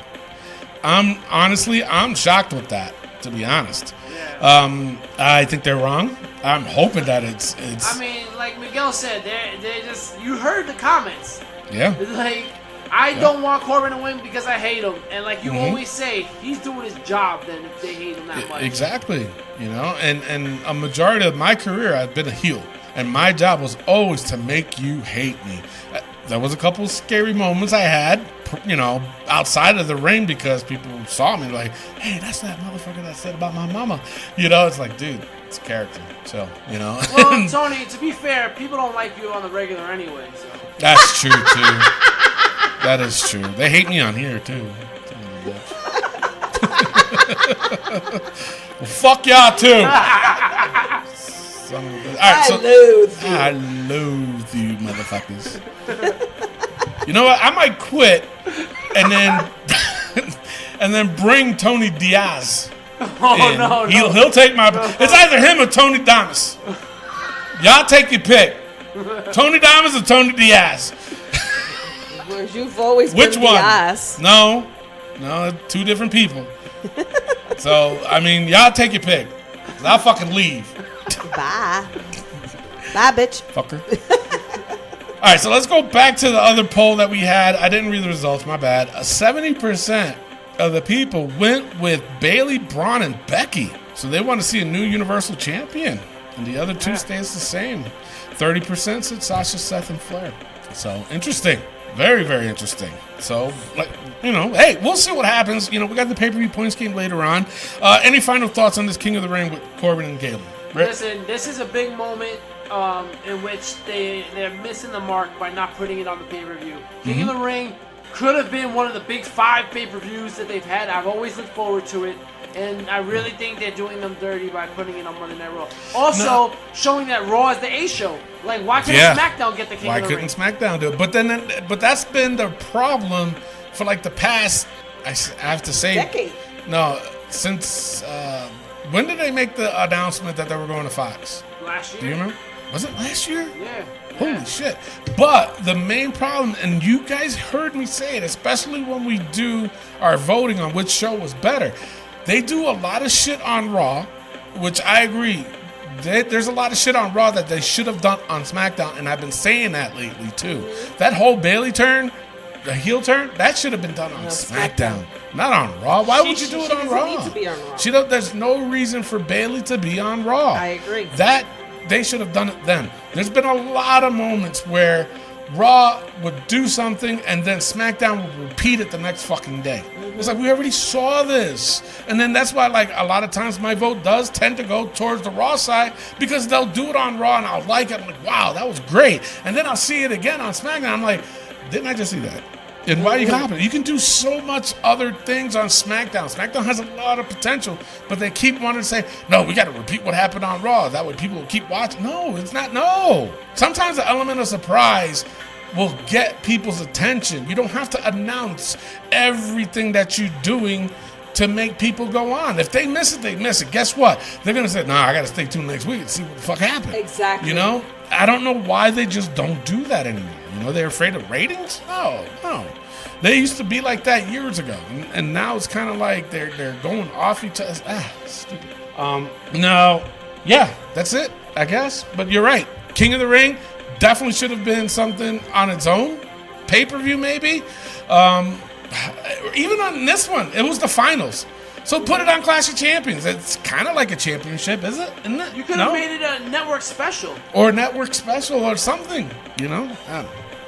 I'm shocked with that, to be honest. I think they're wrong. I'm hoping that it's. I mean, like Miguel said, they just, you heard the comments. Yeah. It's like, I don't want Corbin to win because I hate him. And like you always say, he's doing his job then if they hate him that much. Exactly. You know, and a majority of my career, I've been a heel. And my job was always to make you hate me. There was a couple of scary moments I had, you know, outside of the ring because people saw me like, hey, that's that motherfucker that said about my mama. You know, it's like, dude, it's a character. So, you know. Well, Tony, to be fair, people don't like you on the regular anyway. So. That's true, too. That is true. They hate me on here, too. Well, fuck y'all, too. I loathe you, motherfuckers. You know what? I might quit and then bring Tony Diaz. Oh, no. He'll take my. It's either him or Tony Damas. Y'all take your pick. Tony Damas or Tony Diaz. Whereas you've always Which been one? Diaz. No, two different people. So I mean, y'all take your pick. I'll fucking leave. Bye. Bye, bitch. Fucker. All right, so let's go back to the other poll that we had. I didn't read the results, my bad. 70% of the people went with Bayley, Braun, and Becky. So they want to see a new Universal Champion. And the other two stays the same. 30% said Sasha, Seth, and Flair. So interesting. Very, very interesting. So, hey, we'll see what happens. We got the pay-per-view points game later on. Any final thoughts on this King of the Ring with Corbin and Gable? Rick? Listen, this is a big moment in which they're missing the mark by not putting it on the pay-per-view. King of the Ring could have been one of the big 5 pay-per-views that they've had. I've always looked forward to it. And I really think they're doing them dirty by putting it on Monday Night Raw. Also, showing that Raw is the A show. Like, why couldn't SmackDown get the King of the Ring? Why couldn't SmackDown do it? But that's been the problem for like the past, I have to say, decade. No, since when did they make the announcement that they were going to Fox? Last year. Do you remember? Was it last year? Yeah. Holy shit. But the main problem, and you guys heard me say it, especially when we do our voting on which show was better, they do a lot of shit on Raw, which I agree. There's a lot of shit on Raw that they should have done on SmackDown, and I've been saying that lately too. That whole Bayley turn, the heel turn, that should have been done on SmackDown, not on Raw. Why would you do it on Raw? Need to be on Raw. There's no reason for Bayley to be on Raw. I agree. That they should have done it then. There's been a lot of moments where Raw would do something and then SmackDown would repeat it the next fucking day. It's like, we already saw this. And then that's why, like, a lot of times my vote does tend to go towards the Raw side because they'll do it on Raw and I'll like it. I'm like, wow, that was great. And then I'll see it again on SmackDown. I'm like, didn't I just see that? And why are you copying? You can do so much other things on SmackDown. SmackDown has a lot of potential, but they keep wanting to say, no, we got to repeat what happened on Raw. That way people will keep watching. No, it's not. No. Sometimes the element of surprise will get people's attention. You don't have to announce everything that you're doing to make people go on. If they miss it, they miss it. Guess what? They're going to say, nah, I got to stay tuned next week and see what the fuck happened. Exactly. I don't know why they just don't do that anymore. They're afraid of ratings? No. They used to be like that years ago. And now it's kind of like they're going off each other. Stupid. No. Yeah, that's it, I guess. But you're right. King of the Ring definitely should have been something on its own. Pay-per-view, maybe. Even on this one, it was the finals. So put it on Clash of Champions. It's kind of like a championship, isn't it? You could have made it a network special. Or a network special or something, I don't know. All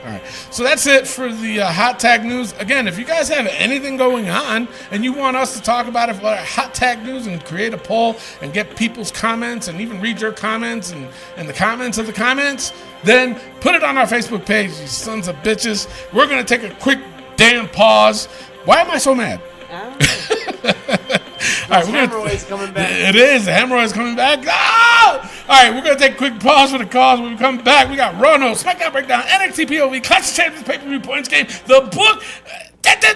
right. So that's it for the hot tag news. Again, if you guys have anything going on and you want us to talk about it for hot tag news and create a poll and get people's comments and even read your comments and the comments of the comments, then put it on our Facebook page, you sons of bitches. We're going to take a quick damn pause. Why am I so mad? All right, hemorrhoids coming back. It is. The hemorrhoids coming back. Ah! All right, we're going to take a quick pause for the cause. When we come back, we got Raw, SmackDown Breakdown, NXT POV, Clash of Champions, pay-per-view points game, the book.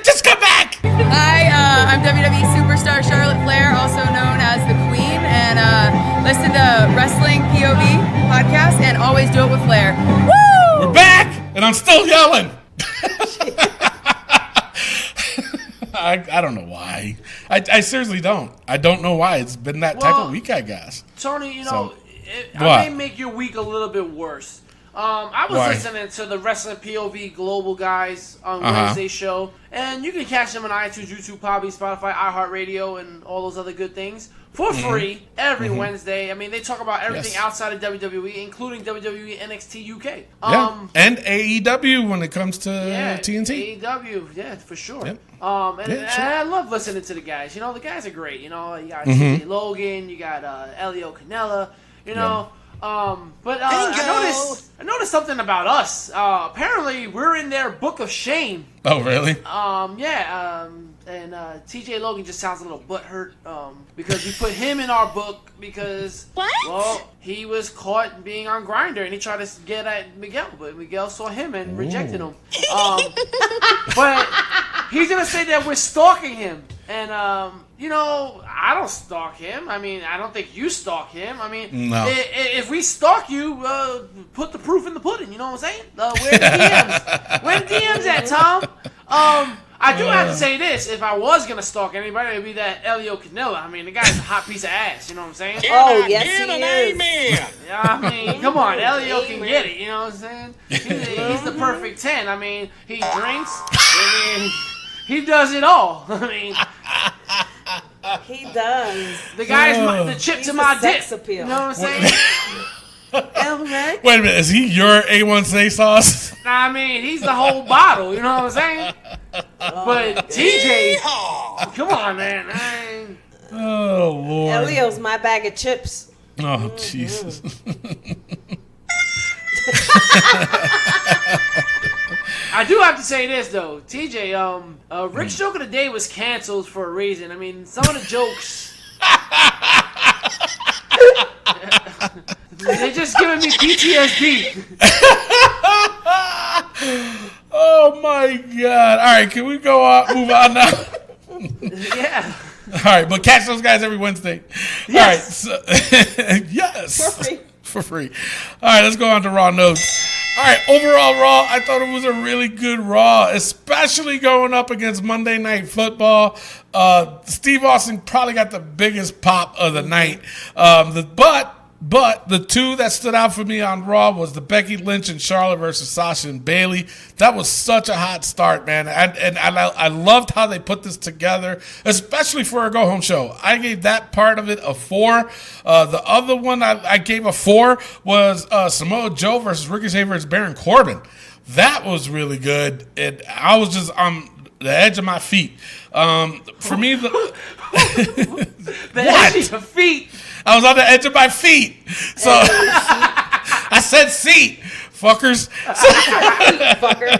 Just come back. Hi, I'm WWE superstar Charlotte Flair, also known as the Queen, and listen to Wrestling POV podcast and always do it with Flair. Woo! We're back, and I'm still yelling. I don't know why. I seriously don't. I don't know why. It's been that type of week, I guess. Tony, I may make your week a little bit worse. I was listening to the Wrestling POV Global guys on Wednesday's show, and you can catch them on iTunes, YouTube, Podbean, Spotify, iHeartRadio, and all those other good things for free every Wednesday. I mean, they talk about everything outside of WWE, including WWE NXT UK. And AEW when it comes to TNT. AEW, for sure. Yep. And I love listening to the guys. The guys are great. You got TJ Logan, you got Elio Canella, But I noticed something about us. Apparently, we're in their book of shame. Oh, really? And TJ Logan just sounds a little butthurt because we put him in our book because he was caught being on Grindr and he tried to get at Miguel, but Miguel saw him and rejected him. But he's gonna say that we're stalking him, and I don't stalk him. I mean, I don't think you stalk him. I mean, if we stalk you, put the proof in the pudding. You know what I'm saying? Where the DMs? Where the DMs at, Tom? I do have to say this. If I was going to stalk anybody, it would be that Elio Canella. I mean, the guy's a hot piece of ass. You know what I'm saying? Oh, yes, he is. Yeah, I mean, come on. Elio can get it. You know what I'm saying? He's the perfect 10. I mean, he drinks. I mean, he does it all. I mean... He does. The guy's the chip to my dip. Appeal. You know what I'm saying? And Hail Mary. Wait a minute, is he your A1C sauce? Nah, I mean, he's the whole bottle. You know what I'm saying? But TJ, come on, man. Oh, Lord. Elio's my bag of chips. Oh, Jesus. I do have to say this though, TJ. Rick's joke of the day was canceled for a reason. I mean, some of the jokes. They're just giving me PTSD. Oh my God! All right, can we go on? Move on now. Yeah. All right, but catch those guys every Wednesday. Yes. All right, so, yes, For free. For free. All right, let's go on to Raw notes. All right, overall Raw, I thought it was a really good Raw, especially going up against Monday Night Football. Steve Austin probably got the biggest pop of the night. But the two that stood out for me on Raw was the Becky Lynch and Charlotte versus Sasha and Bayley. That was such a hot start, man. And I loved how they put this together, especially for a go-home show. I gave that part of it a 4. The other one I gave a 4 was Samoa Joe versus Ricochet versus Baron Corbin. That was really good. And I was just on the edge of my feet. For me, The edge of your feet. I was on the edge of my feet. So I said seat, fuckers. Fucker.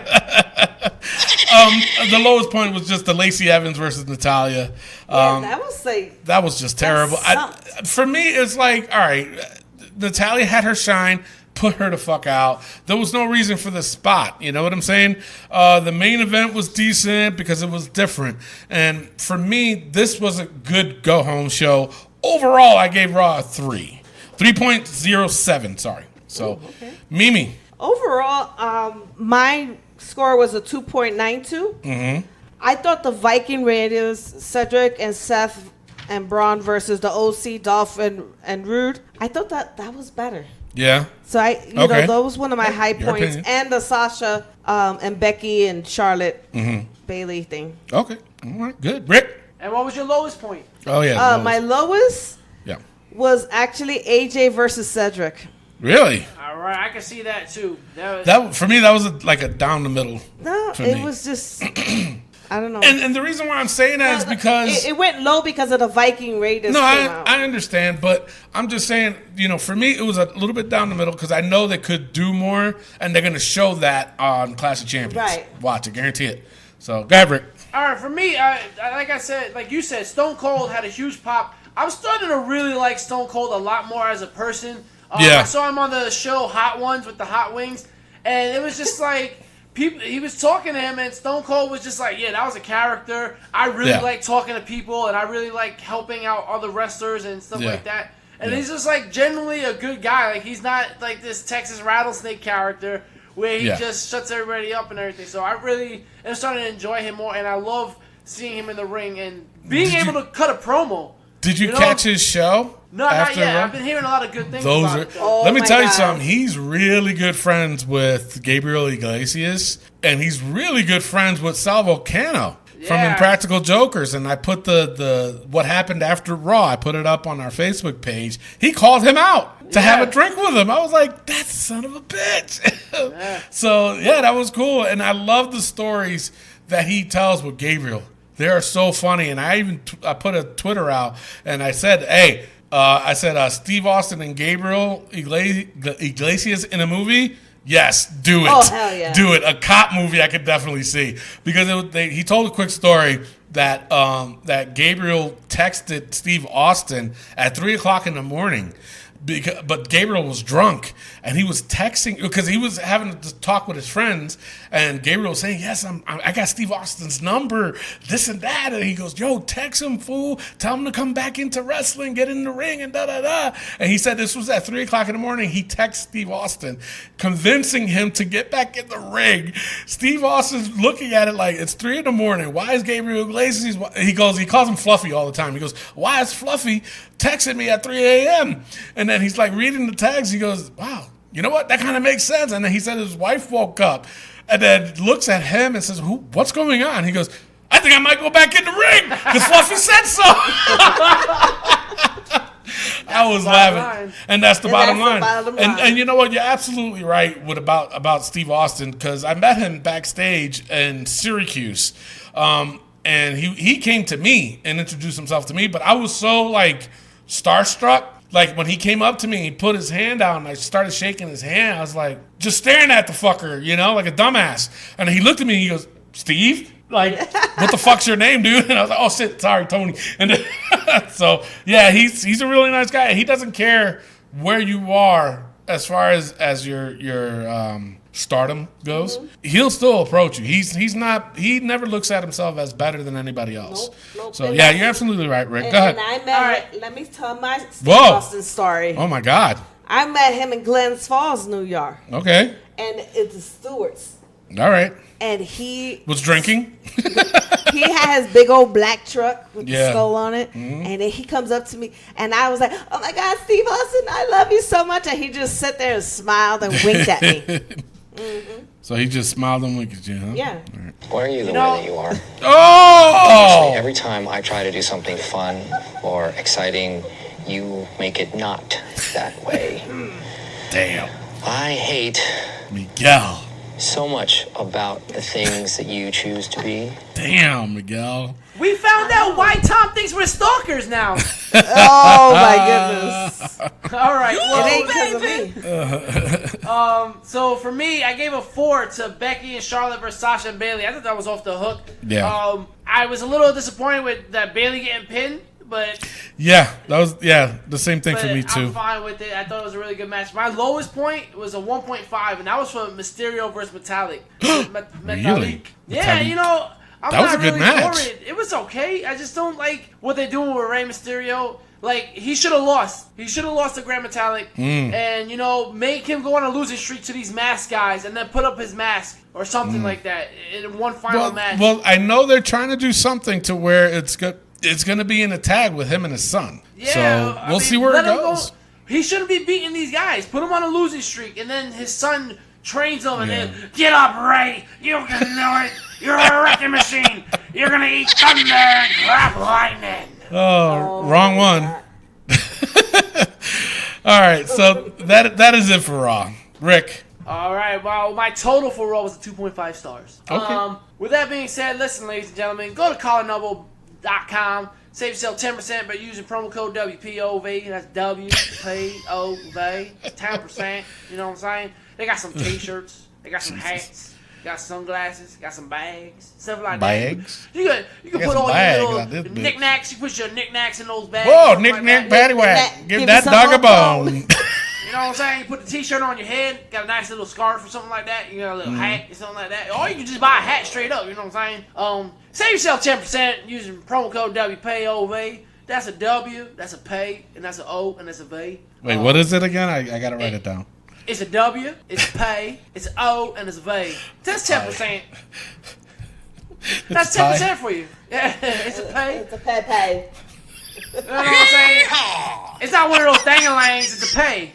The lowest point was just the Lacey Evans versus Natalia. That was just terrible. For me, it's like, all right, Natalia had her shine. Put her the fuck out. There was no reason for the spot. You know what I'm saying? The main event was decent because it was different. And for me, this was a good go-home show. Overall, I gave Raw a 3. 3.07, sorry. So, okay. Mimi. Overall, my score was a 2.92. Mm-hmm. I thought the Viking Raiders, Cedric and Seth and Braun versus the OC, Dolph and Rude, I thought that was better. Yeah. So you know, that was one of my high Your points. opinion. And the Sasha and Becky and Charlotte Bayley thing. Okay. All right. Good. Rick. And what was your lowest point? Oh, yeah. My lowest Yeah. was actually AJ versus Cedric. Really? All right, I can see that too. That for me, that was like a down the middle. No, for it me. was just, I don't know. And the reason why I'm saying that is because it went low because of the Viking Raiders. No, came out. I understand, but I'm just saying, you know, for me, it was a little bit down the middle because I know they could do more, and they're going to show that on Clash of Champions. Right. Watch it, guarantee it. So, go ahead, Rick. All right, for me, like I said, like you said, Stone Cold had a huge pop. I'm starting to really like Stone Cold a lot more as a person. Yeah. I saw him on the show Hot Ones with the Hot Wings, and it was just like people. He was talking to him, and Stone Cold was just like, "Yeah, that was a character. I really like talking to people, and I really like helping out other wrestlers and stuff like that." And he's just like generally a good guy. Like he's not like this Texas Rattlesnake character where he just shuts everybody up and everything. So I really am starting to enjoy him more, and I love seeing him in the ring and being able to cut a promo. Did you catch his show? No, not yet. I've been hearing a lot of good things about it. Let me tell you something. He's really good friends with Gabriel Iglesias, and he's really good friends with Salvo Cano from Impractical Jokers. And I put the what happened after Raw, I put it up on our Facebook page. He called him out to have a drink with him. I was like, that's a son of a bitch. So, yeah, that was cool. And I love the stories that he tells with Gabriel. They are so funny. And I put a Twitter out, and I said, hey, Steve Austin and Gabriel Iglesias in a movie? Yes, do it. Oh, hell yeah. Do it. A cop movie I could definitely see. Because he told a quick story that that Gabriel texted Steve Austin at 3 o'clock in the morning. But Gabriel was drunk, and he was texting because he was having to talk with his friends, and Gabriel was saying, yes, I got Steve Austin's number, this and that, and he goes, yo, text him, fool, tell him to come back into wrestling, get in the ring, and da-da-da. And he said this was at 3 o'clock in the morning. He texted Steve Austin, convincing him to get back in the ring. Steve Austin's looking at it like, it's 3 in the morning. Why is Gabriel Iglesias, he calls him Fluffy all the time. He goes, why is Fluffy texting me at 3 a.m.? And then he's like reading the tags. He goes, wow, you know what? That kind of makes sense. And then he said his wife woke up and then looks at him and says, what's going on? He goes, I think I might go back in the ring because Fluffy said so. I was the bottom laughing, line. and that's the And bottom that's the line. bottom And line. you know what? You're absolutely right about Steve Austin, because I met him backstage in Syracuse, and he came to me and introduced himself to me. But I was so like starstruck. Like when he came up to me, he put his hand out, and I started shaking his hand. I was like, just staring at the fucker, like a dumbass. And he looked at me and he goes, Steve? Like, what the fuck's your name, dude? And I was like, oh shit, sorry, Tony. And then, so yeah, he's a really nice guy. He doesn't care where you are as far as your stardom goes. He'll still approach you. He never looks at himself as better than anybody else. Nope. So And yeah, I- you're absolutely right, Rick. And, Go ahead. and I met. Let me tell my Steve Whoa. Austin story. Oh my God. I met him in Glens Falls, New York, Okay. and it's the Stewarts. All right. And he Was drinking? had his big old black truck with Yeah. the skull on it, and then he comes up to me, and I was like, "Oh my God, Steve Austin, I love you so much!" And he just sat there and smiled and winked at me. So he just smiled and winked at you, huh? Yeah. Why are you the know- way that you are? Oh! Every time I try to do something fun or exciting, you make it not that way. Damn. I hate Miguel. so much about the things that you choose to be. Damn, Miguel. We found out why Tom thinks we're stalkers now. Oh my goodness! All right. It ain't Well, because of me. so for me, I gave a 4 to Becky and Charlotte versus Sasha and Bailey. I thought that was off the hook. Yeah. I was a little disappointed with that Bailey getting pinned, but Yeah, that was the same thing for me I'm too. fine with it. I thought it was a really good match. My lowest point was a 1.5, and that was for Mysterio versus Metallic. Really? Yeah, Metallic. I'm That was not a good really match. for it. It was okay. I just don't like what they're doing with Rey Mysterio. Like, he should have lost. He should have lost to Grand Metallic. And, make him go on a losing streak to these mask guys and then put up his mask or something like that in one final match. Well, I know they're trying to do something to where it's going to be in a tag with him and his son. Yeah, So I we'll mean, see where let it him goes. go. He shouldn't be beating these guys. Put him on a losing streak, and then his son trains him, and then get up, Ray. You can do it. You're a wrecking machine. You're gonna eat thunder and grab lightning. Oh, wrong one. All right, so that is it for Raw. Rick. All right. Well, my total for Raw was a 2.5 stars. Okay. With that being said, listen, ladies and gentlemen, go to collarnoble.com. Save yourself 10% by using promo code WPOV. That's WPOV. 10%. You know what I'm saying? They got some T-shirts. They got some hats. Got sunglasses. Got some bags. Stuff like Bags? that. You can got put some all bags your out this little bitch. knickknacks. You put your knickknacks in those bags. Whoa, stuff like knick-knack, that. paddywhack. Give Give that me some dog a more bone. You know what I'm saying? You put the T-shirt on your head, got a nice little scarf or something like that. You got a little hat or something like that. Or you can just buy a hat straight up. You know what I'm saying? Save yourself 10% using promo code WPOV. That's a W, that's a P, and that's an O, and that's a V. Wait, what is it again? I got to write it down. It's a W, it's a P, it's an O, and it's a V. That's 10%. That's 10% for you. Yeah, it's a P. It's a Pepe. You know what I'm saying? It's not one of those dangalangs, it's a P.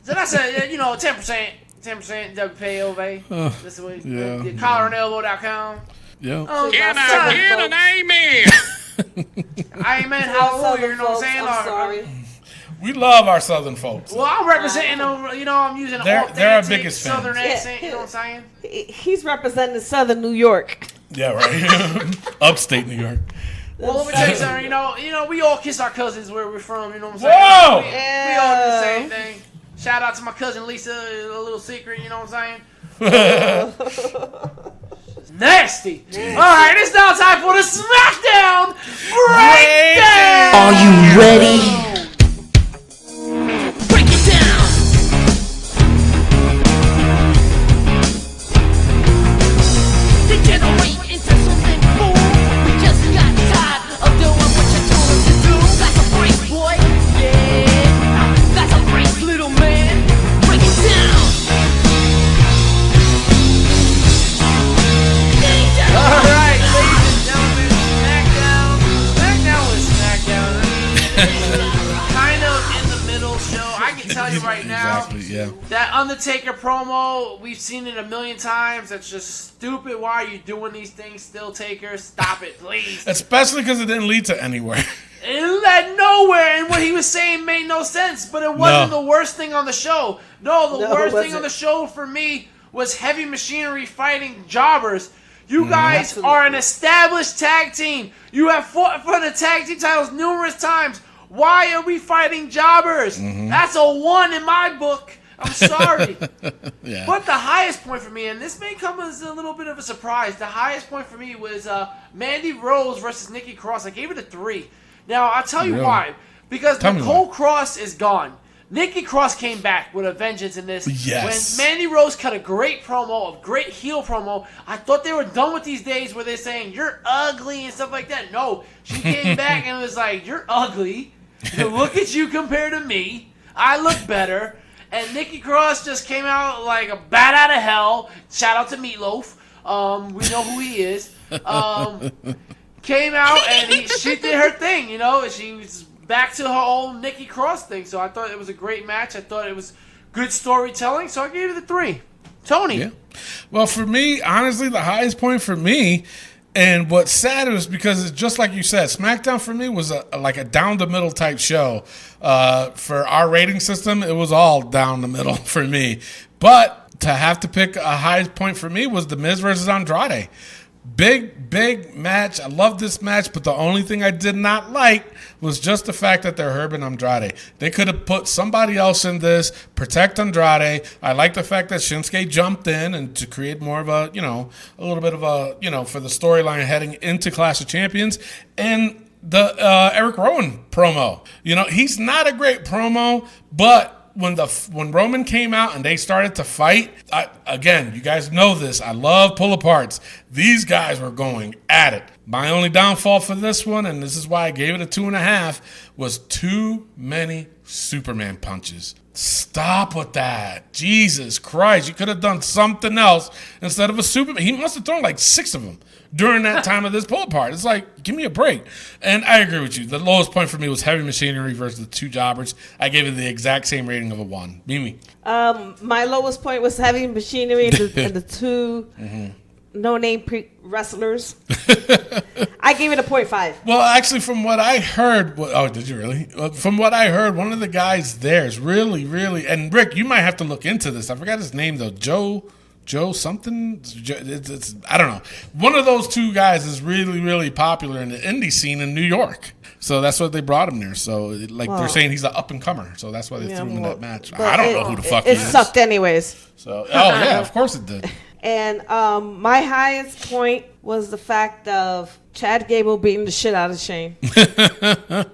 So that's a 10%. 10% WPOV. That's the way. yeah. Collarandelbow.com. Yeah. Can I get an amen? Amen, hallelujah. You know what I'm saying? I'm sorry. We love our Southern folks. Well, I'm representing, I'm using an They're our authentic biggest fans. Southern Yeah. accent. You know what I'm saying? He's representing Southern New York. Yeah, right. Upstate New York. Well, let me tell you something. We all kiss our cousins where we're from. You know what I'm saying? Whoa! We all do the same thing. Shout out to my cousin Lisa. A little secret. You know what I'm saying? It's nasty. All right, it's now time for the SmackDown Breakdown. Are you ready? Break it down. Degenerate into something cool. We just got tired of doing what you told us to do. That's a break, boy. Yeah, that's a break, little man. Break it down. All right, ladies and gentlemen, SmackDown. SmackDown was SmackDown. Undertaker promo, we've seen it a million times. That's just stupid. Why are you doing these things still, Taker? Stop it, please. Especially because it didn't lead to anywhere. It led nowhere, and what he was saying made no sense, but it wasn't the worst thing on the show. No, the worst thing on the show for me was Heavy Machinery fighting jobbers. You guys are an established tag team. You have fought for the tag team titles numerous times. Why are we fighting jobbers? That's a 1 in my book. I'm sorry. Yeah. But the highest point for me, and this may come as a little bit of a surprise, the highest point for me was Mandy Rose versus Nikki Cross. I gave it a 3. Now, I'll tell you why. Because Nicole Cross is gone. Nikki Cross came back with a vengeance in this. Yes. When Mandy Rose cut a great promo, a great heel promo, I thought they were done with these days where they're saying, you're ugly and stuff like that. No, she came back and was like, you're ugly. Look at you compared to me. I look better. And Nikki Cross just came out like a bat out of hell. Shout out to Meatloaf. We know who he is. Came out and she did her thing, you know. She was back to her old Nikki Cross thing. So I thought it was a great match. I thought it was good storytelling. So I gave it a 3. Tony. Yeah. Well, for me, honestly, the highest point for me, and what's sad is because it's just like you said, SmackDown for me was like a down the middle type show. For our rating system, it was all down the middle for me. But to have to pick a high point for me was The Miz versus Andrade. Big match. I love this match, but the only thing I did not like was just the fact that they're Herb and Andrade. They could have put somebody else in this, protect Andrade. I like the fact that Shinsuke jumped in and to create more of a, a little bit of a, for the storyline heading into Clash of Champions. And the Eric Rowan promo. He's not a great promo, but when Roman came out and they started to fight, again, you guys know this, I love pull-aparts. These guys were going at it. My only downfall for this one, and this is why I gave it a 2.5, was too many Superman punches. Stop with that. Jesus Christ. You could have done something else instead of a Superman. He must have thrown like 6 of them during that time of this pull apart. It's like, give me a break. And I agree with you. The lowest point for me was Heavy Machinery versus the 2 jobbers. I gave it the exact same rating of a 1. Mimi. My lowest point was Heavy Machinery and the 2 no-name wrestlers. I gave it a 0.5. Well, actually, from what I heard, did you really? From what I heard, one of the guys there is really, really, and Rick, you might have to look into this. I forgot his name though. Joe something. It's I don't know. One of those 2 guys is really, really popular in the indie scene in New York. So that's what they brought him there. So they're saying he's an up and comer. So that's why they threw him in that match. I don't know who the fuck he is. It sucked anyways. So yeah, of course it did. And my highest point was the fact of Chad Gable beating the shit out of Shane. The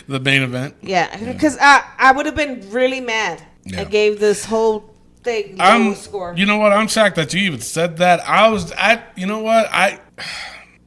main event. Yeah, because I would have been really mad. Yeah. I gave this whole thing low score. You know what? I'm shocked that you even said that. You know what?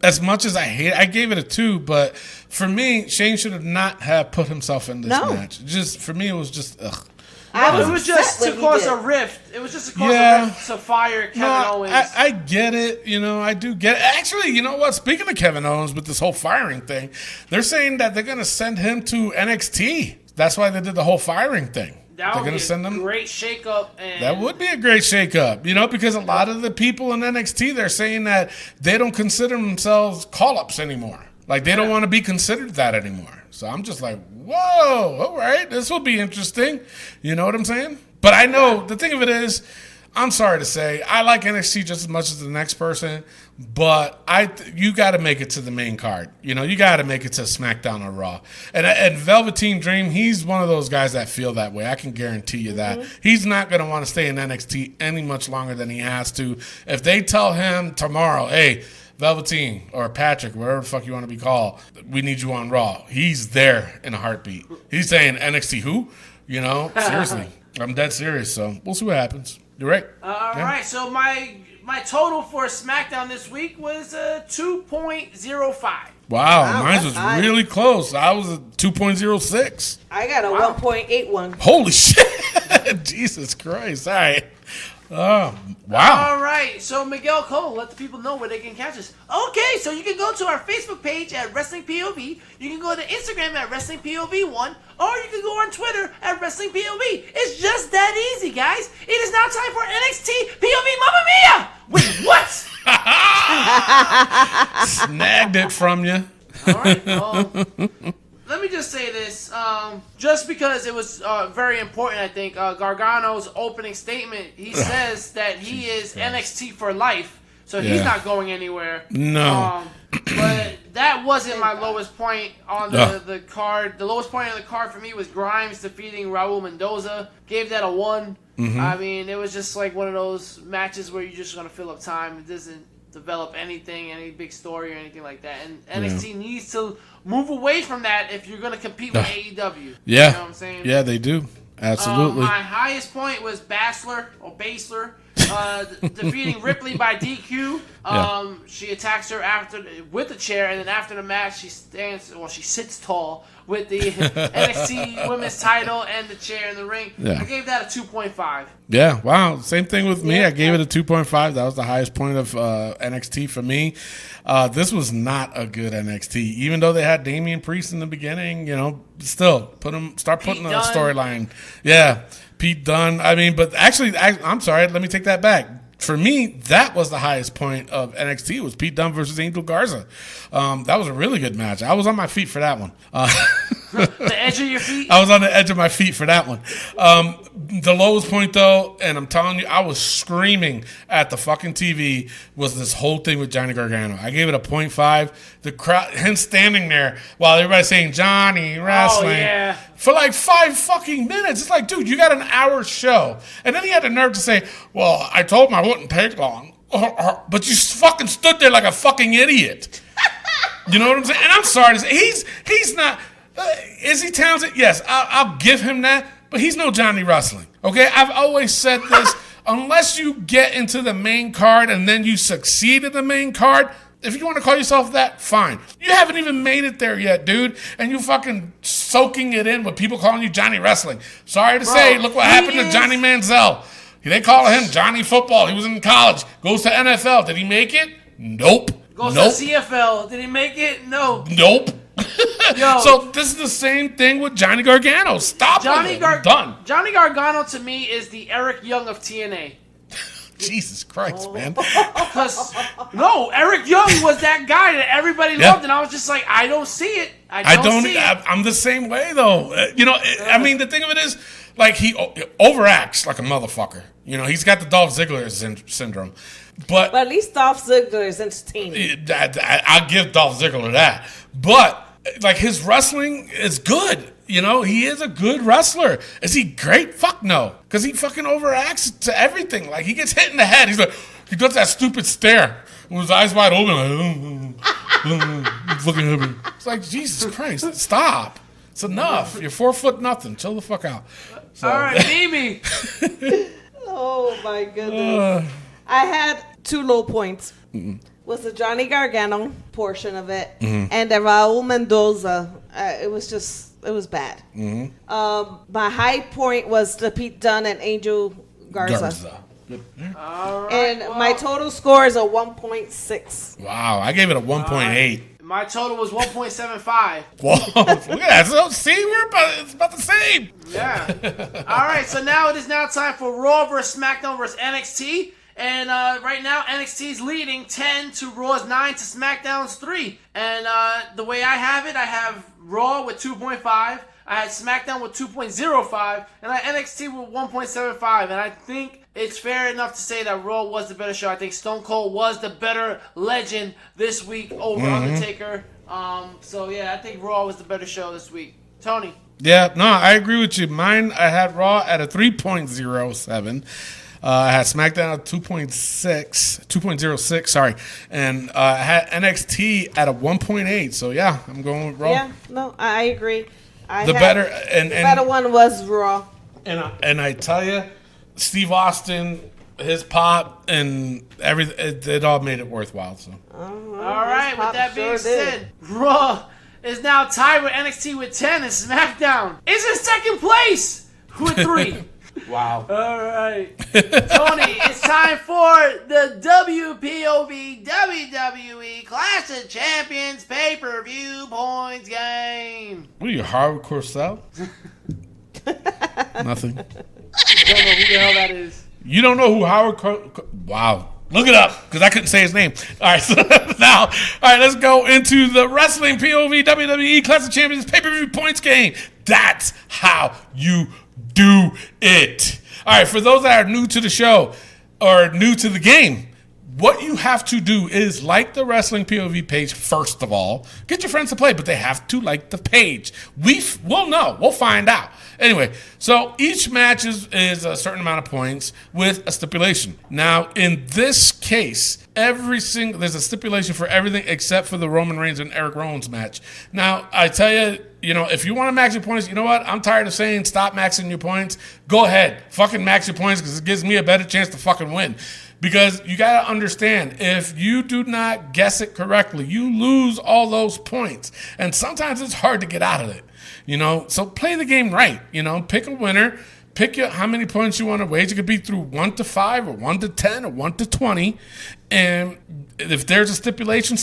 As much as I gave it a 2, but for me, Shane should have not have put himself in this match. Just for me, it was just ugh. It was just to cause a rift. It was just to cause a rift to fire Kevin Owens. I get it. I do get it. Actually, you know what? Speaking of Kevin Owens with this whole firing thing, they're saying that they're going to send him to NXT. That's why they did the whole firing thing. That would be a great shakeup. That would be a great shakeup, because a lot of the people in NXT, they're saying that they don't consider themselves call-ups anymore. Like, they don't want to be considered that anymore. So I'm just like, whoa, all right, this will be interesting. You know what I'm saying? But I know, the thing of it is, I'm sorry to say, I like NXT just as much as the next person, but you got to make it to the main card. You got to make it to SmackDown or Raw. And Velveteen Dream, he's one of those guys that feel that way. I can guarantee you that. He's not going to want to stay in NXT any much longer than he has to. If they tell him tomorrow, hey, Velveteen or Patrick, whatever the fuck you want to be called, we need you on Raw. He's there in a heartbeat. He's saying NXT who? Seriously. I'm dead serious, so we'll see what happens. You're right. All right, so my total for SmackDown this week was 2.05. Wow, mine was really close. I was at 2.06. I got a 1.81. Holy shit. Jesus Christ. All right. Oh, wow. All right. right, so Miguel Cole, let the people know where they can catch us. Okay, so you can go to our Facebook page at Wrestling POV. You can go to Instagram at Wrestling POV1, or you can go on Twitter at Wrestling POV. It's just that easy, guys. It is now time for NXT POV Mamma Mia! Wait, what? Snagged it from you. All right, let me just say this. Just because it was very important, I think, Gargano's opening statement, he says that he is NXT for life, so he's not going anywhere. No. But that wasn't my lowest point on the card. The lowest point on the card for me was Grimes defeating Raul Mendoza. Gave that a 1. I mean, it was just like one of those matches where you're just going to fill up time. It doesn't develop anything, any big story or anything like that. And NXT needs to move away from that if you're going to compete with AEW. Yeah. You know what I'm saying? Yeah, they do. Absolutely. My highest point was Basler defeating Ripley by DQ. She attacks her with the chair, and then after the match, she sits tall with the NXT Women's title and the chair in the ring. Yeah. I gave that a 2.5. Yeah, wow. Same thing with me. I gave it a 2.5. That was the highest point of NXT for me. This was not a good NXT. Even though they had Damian Priest in the beginning, still start putting a storyline. Yeah, Pete Dunne. I mean, but actually, I'm sorry. Let me take that back. For me, that was the highest point of NXT. It was Pete Dunne versus Angel Garza. That was a really good match. I was on my feet for that one. The edge of your feet? I was on the edge of my feet for that one. The lowest point, though, and I'm telling you, I was screaming at the fucking TV, was this whole thing with Johnny Gargano. I gave it a 0.5. The crowd, him standing there while everybody's saying Johnny Wrestling for like 5 fucking minutes. It's like, dude, you got an hour show. And then he had the nerve to say, well, I told him I wouldn't take long. But you fucking stood there like a fucking idiot. You know what I'm saying? And I'm sorry to say, he's not... is he talented? Yes, I'll give him that, but he's no Johnny Wrestling. Okay, I've always said this. Unless you get into the main card and then you succeed in the main card, if you want to call yourself that, fine. You haven't even made it there yet, dude, and you fucking soaking it in with people calling you Johnny Wrestling. Sorry to say, look what happened to Johnny Manziel. They call him Johnny Football. He was in college, goes to NFL. Did he make it? Nope. Goes to CFL. Did he make it? No. Nope. So this is the same thing with Johnny Gargano. Stop it. I'm done. Johnny Gargano to me is the Eric Young of TNA. Jesus Christ, man. Because Eric Young was that guy that everybody loved, and I was just like, I don't see it. I don't see it. I'm the same way though. I mean, the thing of it is, like, he overacts like a motherfucker. He's got the Dolph Ziggler syndrome. But at least Dolph Ziggler is entertaining. I'll give Dolph Ziggler that. But like, his wrestling is good. He is a good wrestler. Is he great? Fuck no. Because he fucking overacts to everything. Like, he gets hit in the head. He does that stupid stare with his eyes wide open. Like, looking at me. It's like, Jesus Christ, stop. It's enough. You're 4 foot nothing. Chill the fuck out. So. All right, Mimi. Oh my goodness. I had 2 low points. Was the Johnny Gargano portion of it, and the Raul Mendoza. It was bad. My high point was the Pete Dunne and Angel Garza. All right, and my total score is a 1.6. Wow, I gave it a 1.8. My total was 1.75. Whoa, look at that. So, see, it's about the same. Yeah. All right, so now it is time for Raw versus SmackDown versus NXT. And right now, NXT is leading 10 to Raw's 9 to SmackDown's 3. And the way I have it, I have Raw with 2.5. I had SmackDown with 2.05. And I had NXT with 1.75. And I think it's fair enough to say that Raw was the better show. I think Stone Cold was the better legend this week over Undertaker. So, yeah, I think Raw was the better show this week. Tony? Yeah, no, I agree with you. Mine, I had Raw at a 3.07. I had SmackDown at 2.06, sorry. And I had NXT at a 1.8. So, yeah, I'm going with Raw. Yeah, no, I agree. The better one was Raw. And I tell you, Steve Austin, his pop, and everything, it all made it worthwhile. So. All right, with that being said, Raw is now tied with NXT with 10 and SmackDown is in second place with 3. Wow. All right. Tony, it's time for the WPOV WWE Clash of Champions pay-per-view points game. What are you, Howard Cosell? Nothing. I don't know who the hell that is. You don't know who Wow. Look it up, because I couldn't say his name. All right, so now, let's go into the Wrestling POV WWE Clash of Champions pay-per-view points game. That's how you do it. All right, for those that are new to the show or new to the game, what you have to do is like the Wrestling POV page first of all. Get your friends to play, but they have to like the page. We'll know. We'll find out. Anyway, so each match is a certain amount of points with a stipulation. Now, in this case, there's a stipulation for everything except for the Roman Reigns and Eric Rowan's match. Now, I tell you, if you want to max your points, you know what? I'm tired of saying stop maxing your points. Go ahead. Fucking max your points because it gives me a better chance to fucking win. Because you got to understand, if you do not guess it correctly, you lose all those points. And sometimes it's hard to get out of it. So play the game right. Pick a winner. Pick how many points you want to wager. It could be through 1 to 5 or 1 to 10 or 1 to 20. And if there's a stipulation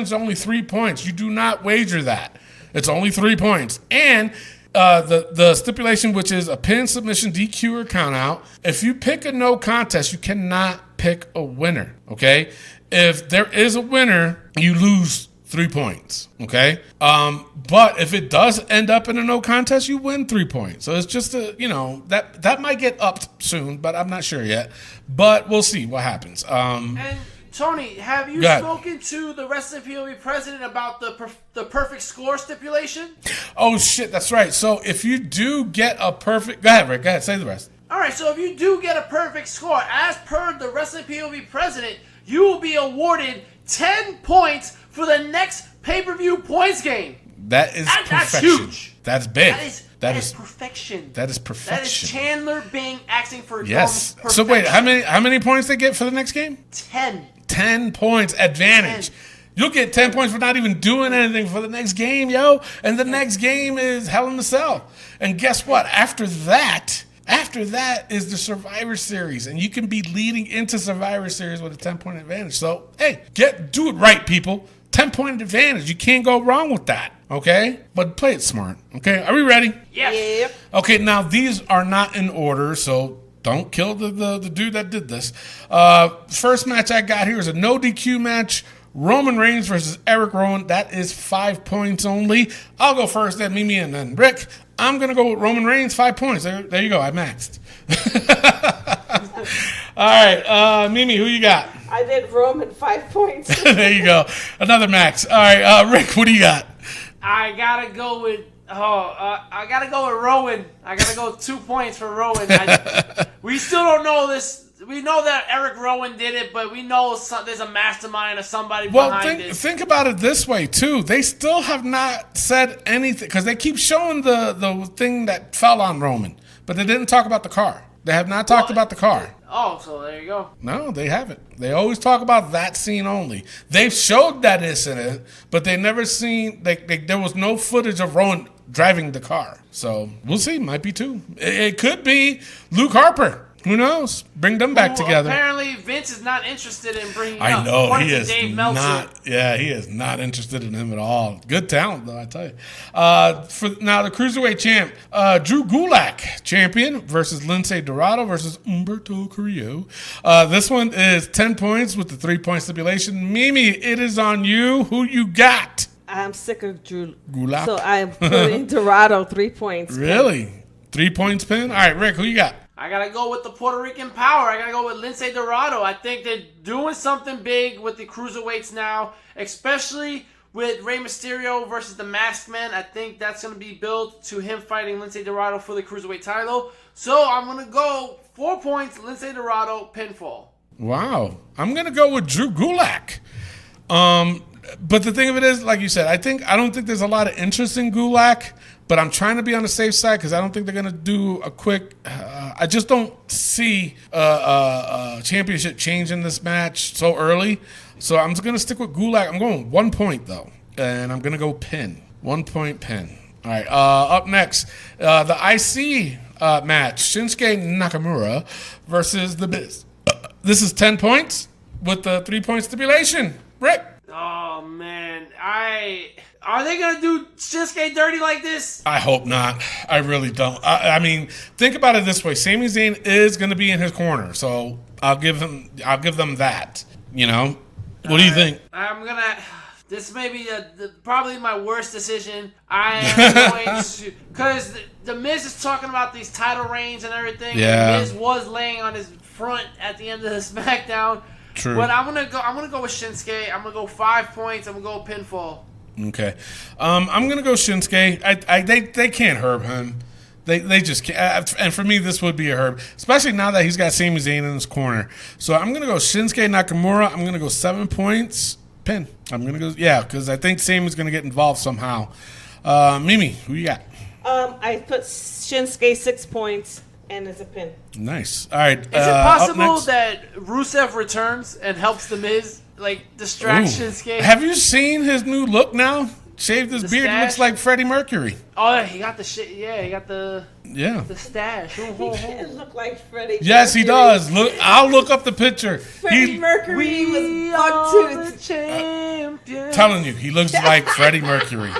is only 3 points. You do not wager that. It's only 3 points. And the stipulation, which is a pin, submission, DQ, or count out, if you pick a no contest, you cannot pick a winner, okay? If there is a winner, you lose 3 points, okay? But if it does end up in a no contest, you win 3 points. So it's just that might get upped soon, but I'm not sure yet. But we'll see what happens. And Tony, have you spoken to the Wrestling POV president about the perfect score stipulation? Oh shit, that's right. So if you do get a perfect, go ahead, Rick. Go ahead, say the rest. All right. So if you do get a perfect score, as per the Wrestling POV president, you will be awarded 10 points for the next pay-per-view points game. That's perfection. That's huge. That's big. That is perfection. That is perfection. That is Chandler Bing asking for yes. perfection. So wait, how many points they get for the next game? 10. 10 points advantage. 10. You'll get 10 points for not even doing anything for the next game, yo. And the next game is Hell in the Cell. And guess what? After that is the Survivor Series. And you can be leading into Survivor Series with a 10-point advantage. So, hey, do it right, people. 10-point advantage. You can't go wrong with that, okay? But play it smart, okay? Are we ready? Yes. Yep. Okay, now these are not in order, so don't kill the dude that did this. First match I got here is a no DQ match. Roman Reigns versus Eric Rowan. That is 5 points only. I'll go first, then Mimi, and then Rick. I'm going to go with Roman Reigns, 5 points. There you go. I maxed. All right, Mimi, who you got? I did Roman 5 points. There you go. Another max. All right, Rick, what do you got? I gotta go with Rowan. I gotta go 2 points for Rowan. We still don't know this. We know that Eric Rowan did it, but we know there's a mastermind or somebody behind this. Think about it this way too. They still have not said anything because they keep showing the thing that fell on Roman, but they didn't talk about the car. They have not talked about the car. Oh, so there you go. No, they haven't. They always talk about that scene only. They've showed that incident, but they never seen. There was no footage of Rowan driving the car. So we'll see. Might be 2. It could be Luke Harper. Who knows? Bring them back together. Apparently, Vince is not interested in bringing up. I know he is Dave not. Yeah, he is not interested in him at all. Good talent, though, I tell you. For now, the cruiserweight champ, Drew Gulak, champion versus Lince Dorado versus Humberto Carrillo. This one is 10 points with the 3-point stipulation. Mimi, it is on you. Who you got? I'm sick of Drew Gulak. So I'm putting Dorado 3 points. Really? 3 points pin? All right, Rick, who you got? I gotta go with the Puerto Rican Power. I gotta go with Lince Dorado. I think they're doing something big with the cruiserweights now, especially with Rey Mysterio versus the Masked Man. I think that's gonna be built to him fighting Lince Dorado for the cruiserweight title. So I'm gonna go 4 points, Lince Dorado pinfall. Wow, I'm gonna go with Drew Gulak. But the thing of it is, like you said, I don't think there's a lot of interest in Gulak. But I'm trying to be on the safe side because I don't think they're going to do a quick... I just don't see a championship change in this match so early. So I'm just going to stick with Gulak. I'm going 1 point, though. And I'm going to go pin. 1 point pin. All right. Up next, the IC match, Shinsuke Nakamura versus The Miz. This is 10 points with the 3-point stipulation. Rick. Oh man, are they gonna do Shinsuke dirty like this? I hope not. I really don't. I mean, think about it this way: Sami Zayn is going to be in his corner, so I'll give them that. You know, what do you think? I'm gonna. This may be probably my worst decision. I am going to, because the Miz is talking about these title reigns and everything. Yeah. The Miz was laying on his front at the end of the SmackDown. True. But I'm gonna go with Shinsuke. I'm gonna go 5 points. I'm gonna go pinfall. Okay. I'm gonna go Shinsuke. They can't herb him. They just can't. And for me, this would be a herb, especially now that he's got Sami Zayn in his corner. So I'm gonna go Shinsuke Nakamura. I'm gonna go 7 points. Pin. I'm gonna go because I think Sami's gonna get involved somehow. Mimi, who you got? I put Shinsuke 6 points, and it's a pin. Nice. All right. Is it possible that Rusev returns and helps the Miz, like distract Shinsuke? Have you seen his new look now? Shaved his beard, he looks like Freddie Mercury. Oh, he got the shit. Yeah, he got the stash. He can't look like Freddie. Yes, he does. Look, I'll look up the picture. Freddie Mercury was buck to the champion. Telling you, he looks like Freddie Mercury.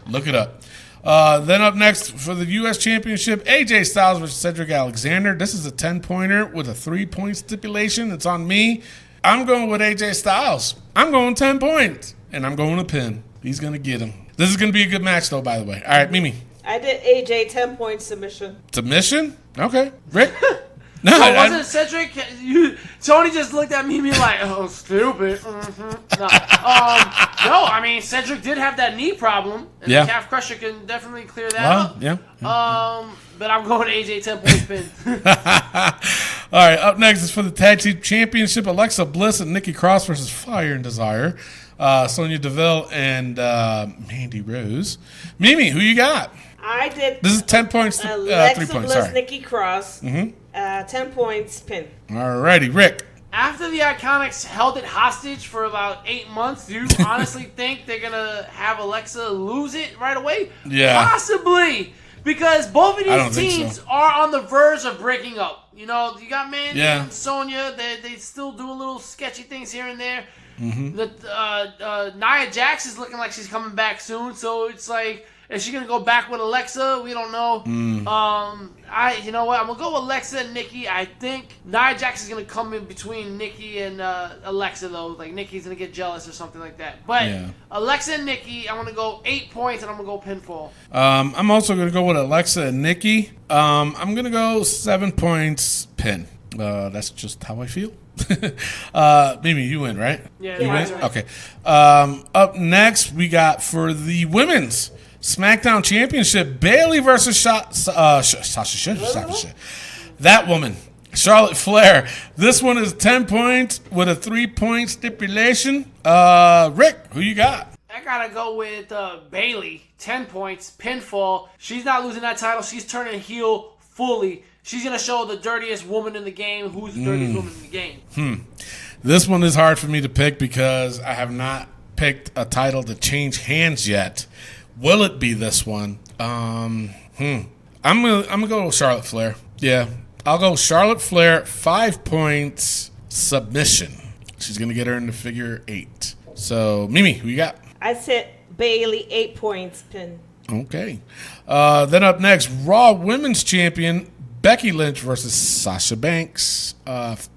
Look it up. Then up next for the U.S. Championship, AJ Styles versus Cedric Alexander. This is a 10-pointer with a 3-point stipulation. It's on me. I'm going with AJ Styles. I'm going 10 points, and I'm going to pin. He's going to get him. This is going to be a good match, though, by the way. All right, Mimi. I did AJ 10-point submission. Submission? Okay. Rick? No, So wasn't Cedric? Tony just looked at me like, "Oh, stupid." Mm-hmm. No, I mean Cedric did have that knee problem, and the calf crusher can definitely clear that up. Yeah. But I'm going AJ 10-point pin. All right, up next is for the Tag Team Championship, Alexa Bliss and Nikki Cross versus Fire and Desire, Sonya Deville and Mandy Rose. Mimi, who you got? I did. This is 10 points, 3 Alexa points. Bliss, Sorry. Nikki Cross. 10 points, pin. All righty, Rick. After the Iconics held it hostage for about 8 months, do you honestly think they're gonna have Alexa lose it right away? Yeah. Possibly. Because both of I don't these think teams so. are on the verge of breaking up. You know, you got Mandy Yeah. and Sonya. They still do little sketchy things here and there. Mm-hmm. Nia Jax is looking like she's coming back soon. So it's like, is she gonna go back with Alexa? We don't know. You know what? I'm gonna go with Alexa and Nikki. I think Nia Jax is gonna come in between Nikki and Alexa though. Like Nikki's gonna get jealous or something like that. But Alexa and Nikki, I'm gonna go 8 points and I'm gonna go pinfall. I'm also gonna go with Alexa and Nikki. I'm gonna go 7 points, pin. That's just how I feel. Mimi, you win, right? Yeah, you win. right. Okay. Up next, we got for the women's SmackDown Championship, Bayley versus Sasha. That woman, Charlotte Flair. This one is 10 points with a 3-point stipulation. Rick, who you got? I gotta go with Bayley. 10 points, pinfall. She's not losing that title. She's turning heel fully. She's gonna show the dirtiest woman in the game who's the dirtiest woman in the game. This one is hard for me to pick because I have not picked a title to change hands yet. Will it be this one? I'm gonna go with Charlotte Flair. Yeah, I'll go Charlotte Flair. 5 points submission. She's gonna get her into figure 8. So Mimi, who you got? I said Bayley 8 points, pin. Okay. Then up next, Raw Women's Champion Becky Lynch versus Sasha Banks.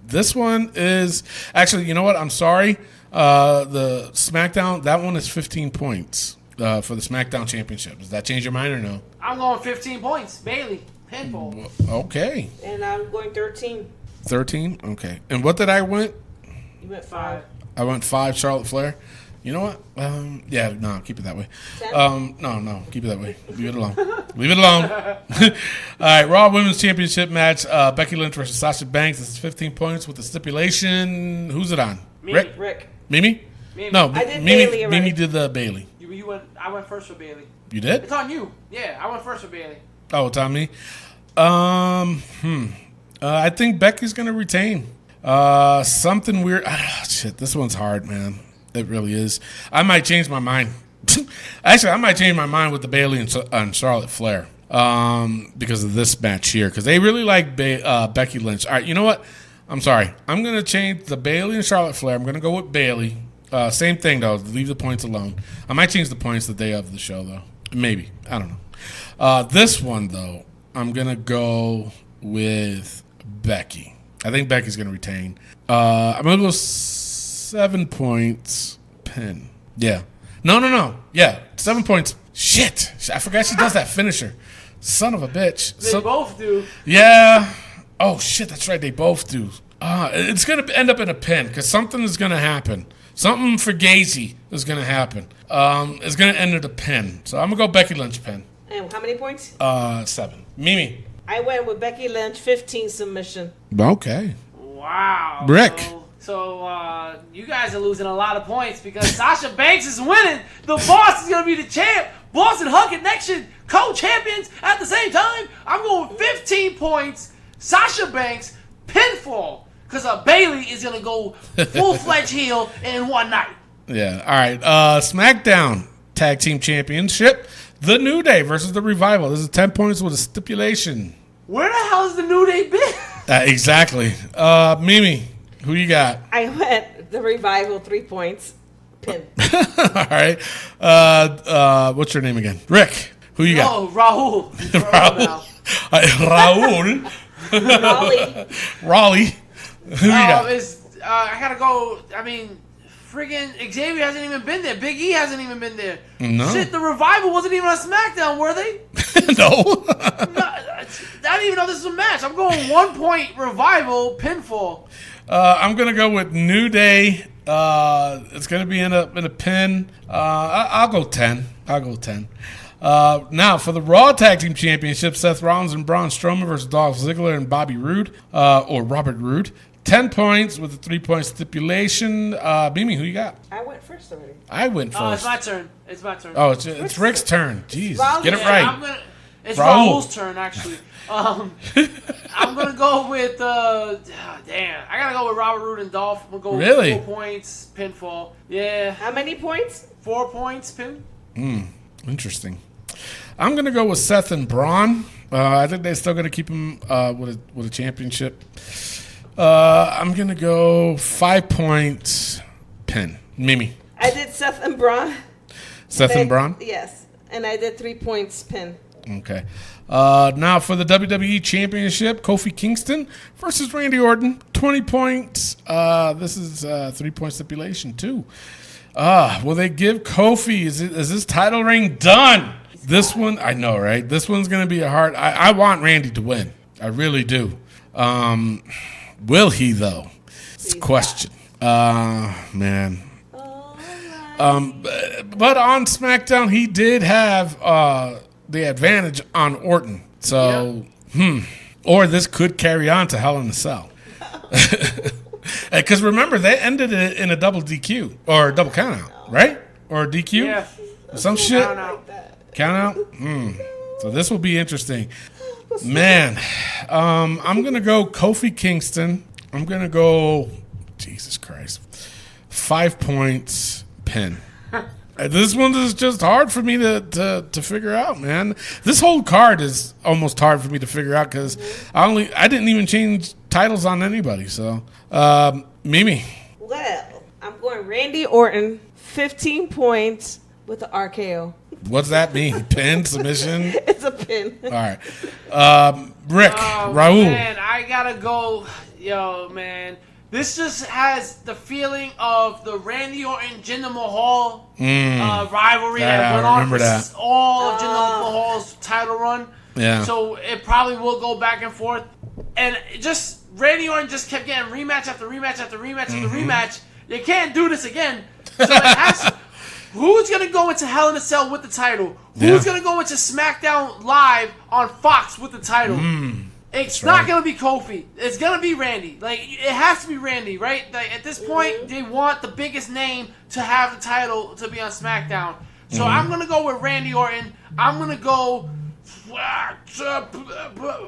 This one is actually, you know what? I'm sorry. The SmackDown, that one is 15 points for the SmackDown Championship. Does that change your mind or no? I'm going 15 points. Bayley, pinfall. Okay. And I'm going 13. 13? Okay. And what did I went? You went 5. I went 5 Charlotte Flair. You know what? No, keep it that way. 10? No, keep it that way. Leave it alone. Leave it alone. All right, Raw Women's Championship match, Becky Lynch versus Sasha Banks. This is 15 points with the stipulation. Who's it on? Rick. Mimi? Mimi. No, I did Bayley already. Mimi did the Bayley. I went first for Bayley. You did? It's on you. Yeah, I went first for Bayley. Oh, it's on me. I think Becky's gonna retain. Something weird. Shit, this one's hard, man. It really is. I might change my mind. Actually, I might change my mind with the Bayley and Charlotte Flair. because of this match here. Because they really like Becky Lynch. All right, you know what? I'm sorry. I'm going to change the Bayley and Charlotte Flair. I'm going to go with Bayley. Same thing, though. Leave the points alone. I might change the points the day of the show, though. Maybe. I don't know. This one, though, I'm going to go with Becky. I think Becky's going to retain. I'm going to go 7 points pin. Yeah. No. Yeah, 7 points. Shit. I forgot she does that finisher. Son of a bitch. They both do. Yeah. Oh, shit, that's right. They both do. It's going to end up in a pin because something is going to happen. Something for Gazy is going to happen. It's going to end at a pin. So I'm going to go Becky Lynch pin. And how many points? 7. Mimi. I went with Becky Lynch, 15 submission. Okay. Wow. Rick. So you guys are losing a lot of points because Sasha Banks is winning. The boss is going to be the champ. Boss and Hunk Connection, co-champions at the same time. I'm going with 15 points. Sasha Banks, pinfall. Because Bayley is going to go full-fledged heel in one night. Yeah. All right. SmackDown Tag Team Championship. The New Day versus The Revival. This is 10 points with a stipulation. Where the hell has the New Day been? Exactly. Mimi, who you got? I went The Revival, 3 points. Pin. All right. What's your name again? Rick. Who you got? Oh, Raul. Raul. Raleigh. Who you got? I gotta go. I mean, friggin' Xavier hasn't even been there. Big E hasn't even been there. No. Shit, the Revival wasn't even on SmackDown, were they? No. I didn't even know this was a match. I'm going 1 point Revival pinfall. I'm gonna go with New Day. It's gonna be in a pin. I'll go 10. Now, for the Raw Tag Team Championship, Seth Rollins and Braun Strowman versus Dolph Ziggler and Bobby Roode, or Robert Roode. 10 points with a 3-point stipulation. Mimi, who you got? I went first already. I went first. It's my turn. Oh, it's Rick's turn. Jeez, Raul. get it right. It's Raul. Raul's turn, actually. I'm going to go with, I got to go with Robert Roode and Dolph. I'm going to go with 4 points, pinfall. Yeah. How many points? 4 points, pin. Interesting. I'm going to go with Seth and Braun. I think they're still going to keep him with a championship. I'm going to go 5 points, pin. Mimi. I did Seth and Braun. Seth and Braun? Yes. And I did 3 points, pin. Okay. Now for the WWE Championship, Kofi Kingston versus Randy Orton. 20 points. This is 3-point stipulation, too. Will they give Kofi? Is this title reign done? This one, I know, right? This one's going to be a hard. I want Randy to win. I really do. Will he, though? It's a question. Man. But on SmackDown, he did have the advantage on Orton. So, Or this could carry on to Hell in a Cell. Because remember, they ended it in a double DQ. Or a double countout, right? Or a DQ? Yeah. Some shit. Count out. So this will be interesting. Man, I'm going to go Kofi Kingston. I'm going to go, Jesus Christ, 5 points, pin. This one is just hard for me to figure out, man. This whole card is almost hard for me to figure out because I didn't even change titles on anybody. So, Mimi. Well, I'm going Randy Orton, 15 points with the RKO. What's that mean? Pin, submission? It's a pin. All right. Rick, Raul. Man, I gotta go. Yo, man. This just has the feeling of the Randy Orton Jinder Mahal rivalry that went on for all of Jinder Mahal's title run. Yeah. So it probably will go back and forth. And just Randy Orton just kept getting rematch after rematch after rematch after rematch. You can't do this again. So it has to, who's going to go into Hell in a Cell with the title? Who's going to go into SmackDown Live on Fox with the title? It's not going to be Kofi. It's going to be Randy. Like, it has to be Randy, right? Like, at this point, they want the biggest name to have the title to be on SmackDown. So I'm going to go with Randy Orton. I'm going to go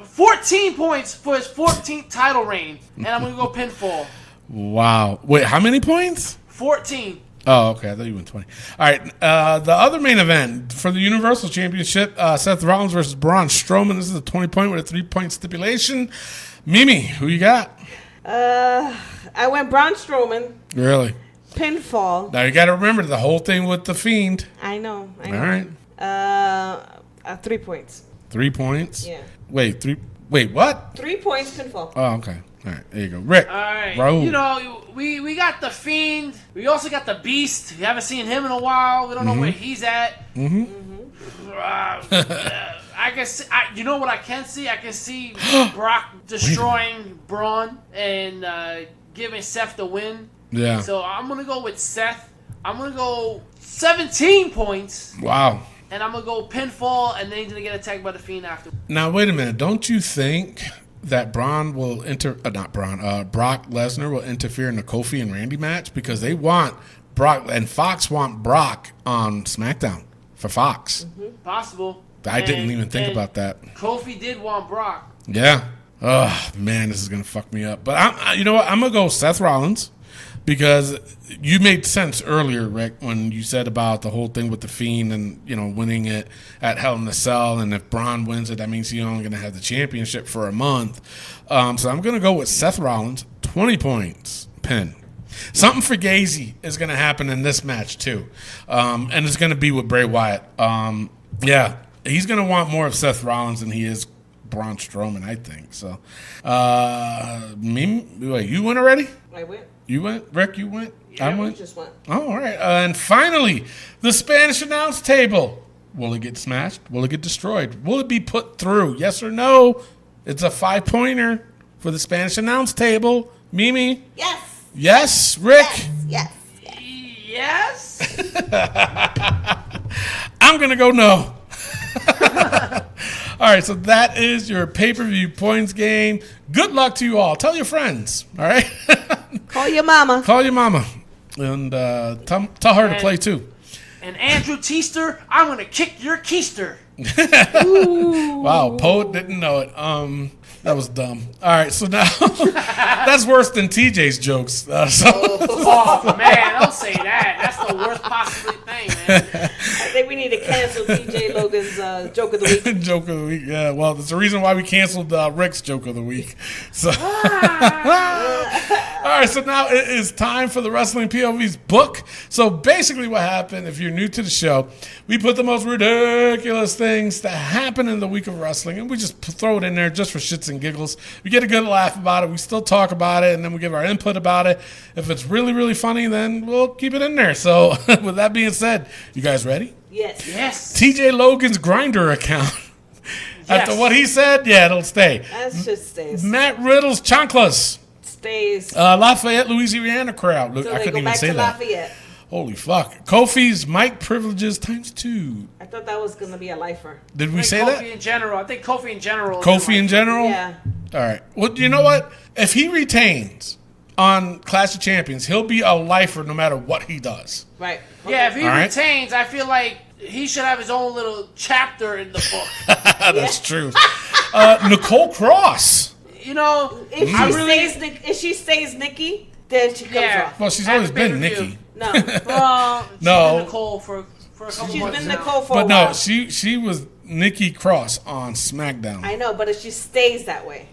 14 points for his 14th title reign. And I'm going to go pinfall. Wow. Wait, how many points? 14. Oh, okay. I thought you went 20. All right. The other main event for the Universal Championship, Seth Rollins versus Braun Strowman. This is a 20-point with a 3-point stipulation. Mimi, who you got? I went Braun Strowman. Really? Pinfall. Now you got to remember the whole thing with the Fiend. I know. All right. 3 points. 3 points? Yeah. Wait, what? 3 points, pinfall. Oh, okay. All right, there you go. Rick. All right. Raul. You know, we got the Fiend. We also got the Beast. We haven't seen him in a while. We don't know where he's at. I can see. You know what I can see? I can see Brock destroying Braun and giving Seth the win. Yeah. So I'm gonna go with Seth. I'm gonna go 17 points. Wow. And I'm gonna go pinfall, and then he's gonna get attacked by the Fiend after. Now wait a minute. Don't you think that Brock Lesnar will interfere in the Kofi and Randy match because they want Brock and Fox want Brock on SmackDown for Fox. Possible. I didn't even think about that. Kofi did want Brock. Yeah. Oh man, this is gonna fuck me up. But you know what? I'm gonna go Seth Rollins because you made sense earlier, Rick, when you said about the whole thing with the Fiend and winning it at Hell in a Cell, and if Braun wins it, that means he's only gonna have the championship for a month. So I'm gonna go with Seth Rollins, 20 points, pin. Something for Gazy is gonna happen in this match too, and it's gonna be with Bray Wyatt. Yeah. He's going to want more of Seth Rollins than he is Braun Strowman, I think. So, wait, you went already? I went. You went? Rick, you went? Yeah, I went? just went. Oh, all right. And finally, the Spanish announce table. Will it get smashed? Will it get destroyed? Will it be put through? Yes or no? It's a 5-pointer for the Spanish announce table. Mimi? Yes. Yes. Rick? Yes. Yes. I'm going to go no. All right, so that is your pay-per-view points game. Good luck to you all. Tell your friends, all right? Call your mama. Call your mama. And tell her to play, too. And Andrew Teaster, I'm going to kick your keister. Wow, poet didn't know it. That was dumb. All right, so now that's worse than TJ's jokes. Oh, man, don't say that. That's the worst possible thing, man. I think we need to cancel TJ Logan's joke of the week. Joke of the week. Yeah, well, there's a reason why we canceled Rick's joke of the week. So, all right, so now it is time for the Wrestling POV's book. So basically what happened, if you're new to the show, we put the most ridiculous things that happen in the week of wrestling, and we just throw it in there just for shits and giggles. We get a good laugh about it. We still talk about it, and then we give our input about it. If it's really, really funny, then we'll keep it in there. So with that being said, you guys ready? Yes. Yes. TJ Logan's Grindr account. After Yes. what he said, yeah, it'll stay. That just stays. Matt Riddle's Chanclas. Stays. Lafayette, Louisiana crowd. Look, So I they couldn't go even back say to that. Lafayette. Holy fuck. Kofi's mic privileges ×2. I thought that was going to be a lifer. Did we Like say Kofi that? in general. I think Kofi in general. Kofi in general? Yeah. All right. Well, you know what? If he retains on Clash of Champions, he'll be a lifer no matter what he does. Right. Yeah, if he All right. retains, I feel like he should have his own little chapter in the book. That's true. Nicole Cross. You know, If she stays Nikki, then she comes Yeah. off. Well, she's At always the been pay-per-view. Nikki. No. well, she's No. been Nicole for a couple She's months been now. Nicole for But a no, while. she was Nikki Cross on SmackDown. I know, but if she stays that way.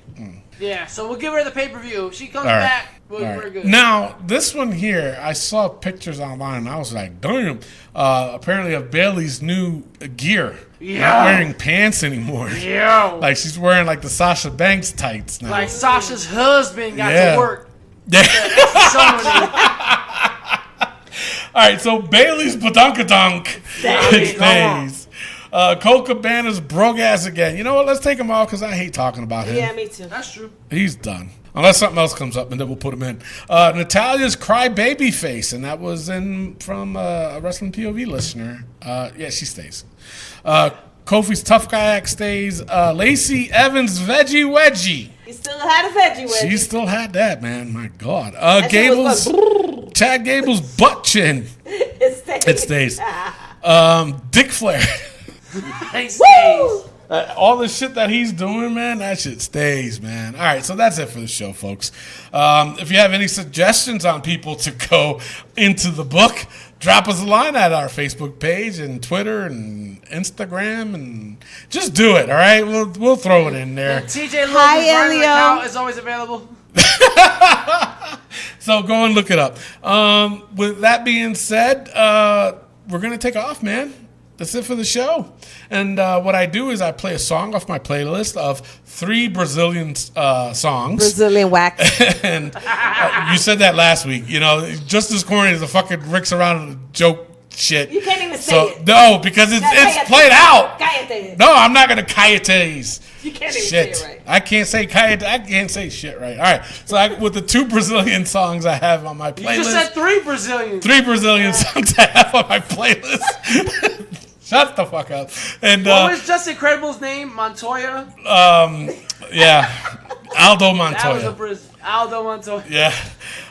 Yeah, so we'll give her the pay-per-view. If she comes All right. back, All we're right. good. Now, this one here, I saw pictures online, and I was like, damn. Apparently of Bailey's new gear. Yeah. Not wearing pants anymore. Yo. Like, she's wearing, like, the Sasha Banks tights now. Like Sasha's husband got Yeah. to work. Yeah. Summoning. All right, so Bailey's badunkadunk Stays. stays. Cole Cabana's broke ass again. You know what? Let's take him off because I hate talking about him. Yeah, me too. That's true. He's done. Unless something else comes up, and then we'll put him in. Natalia's crybaby face, and that was from a Wrestling POV listener. Yeah, she stays. Kofi's tough guy act stays. Lacey Evans veggie wedgie. You still had a veggie wedgie. She still had that, man. My God. That shit was Gable's Chad Gable's butt chin. It stays. It stays. Dick Flair. He stays. Woo! All the shit that he's doing, man, that shit stays, man. All right, so that's it for the show, folks. If you have any suggestions on people to go into the book, drop us a line at our Facebook page and Twitter and Instagram, and just do it. All right, we'll throw it in there. And TJ Hi, Logan's Burner Elio. account is always available. So go and look it up. With that being said, we're going to take off, man. That's it for the show. And what I do is I play a song off my playlist of 3 Brazilian songs. Brazilian wax. And you said that last week. You know, just as corny as the fucking Rick's Around the Joke shit. You can't even say it. No, because it's played out. Cállate. No, I'm not going to cállates. You can't even Shit. say it right. I can't say cállate. I can't say shit right. All right. So with the 2 Brazilian songs I have on my You playlist. just said 3 Brazilians. 3 Brazilian songs I have on my playlist. Shut the fuck up. And What was Just Incredible's name? Montoya? yeah. Aldo That Montoya. was Aldo Montoya. Yeah.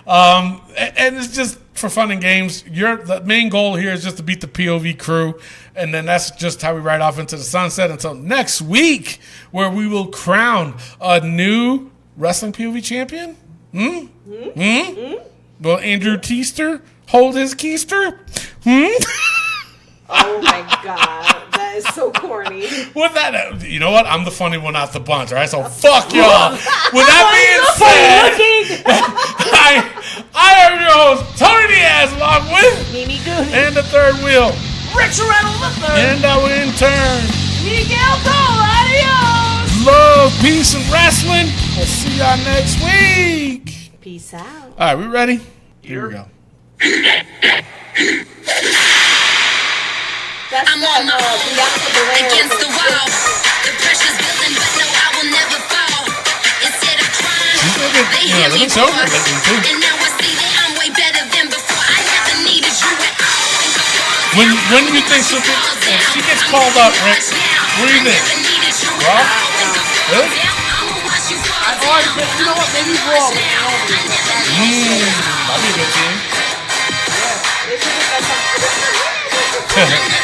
And it's just for fun and games. The main goal here is just to beat the POV crew. And then that's just how we ride off into the sunset until next week, where we will crown a new wrestling POV champion. Will Andrew Teester hold his keister? Oh my god, that is so corny. With that, you know what? I'm the funny one out the bunch, all right? So fuck y'all. With that being said, I am your host, Tony Diaz, along with Mimi Goody. and the third wheel, Rich Reynolds the third. and our intern, Miguel Cole. Adios. Love, Peace, and Wrestling. We'll see y'all next week. Peace out. All right, we ready? Here we go. That's I'm on my own, against the wall. The pressure's building, but no, I will never fall. Instead of crying, they hear me it's over roar. lately, too. And now I see that I'm way better than before. I never needed you at all. When do you think if she gets called up, Rick, what do you think? Raw? Really? You know what? Maybe Raw. That'd be a good team. They should have done something.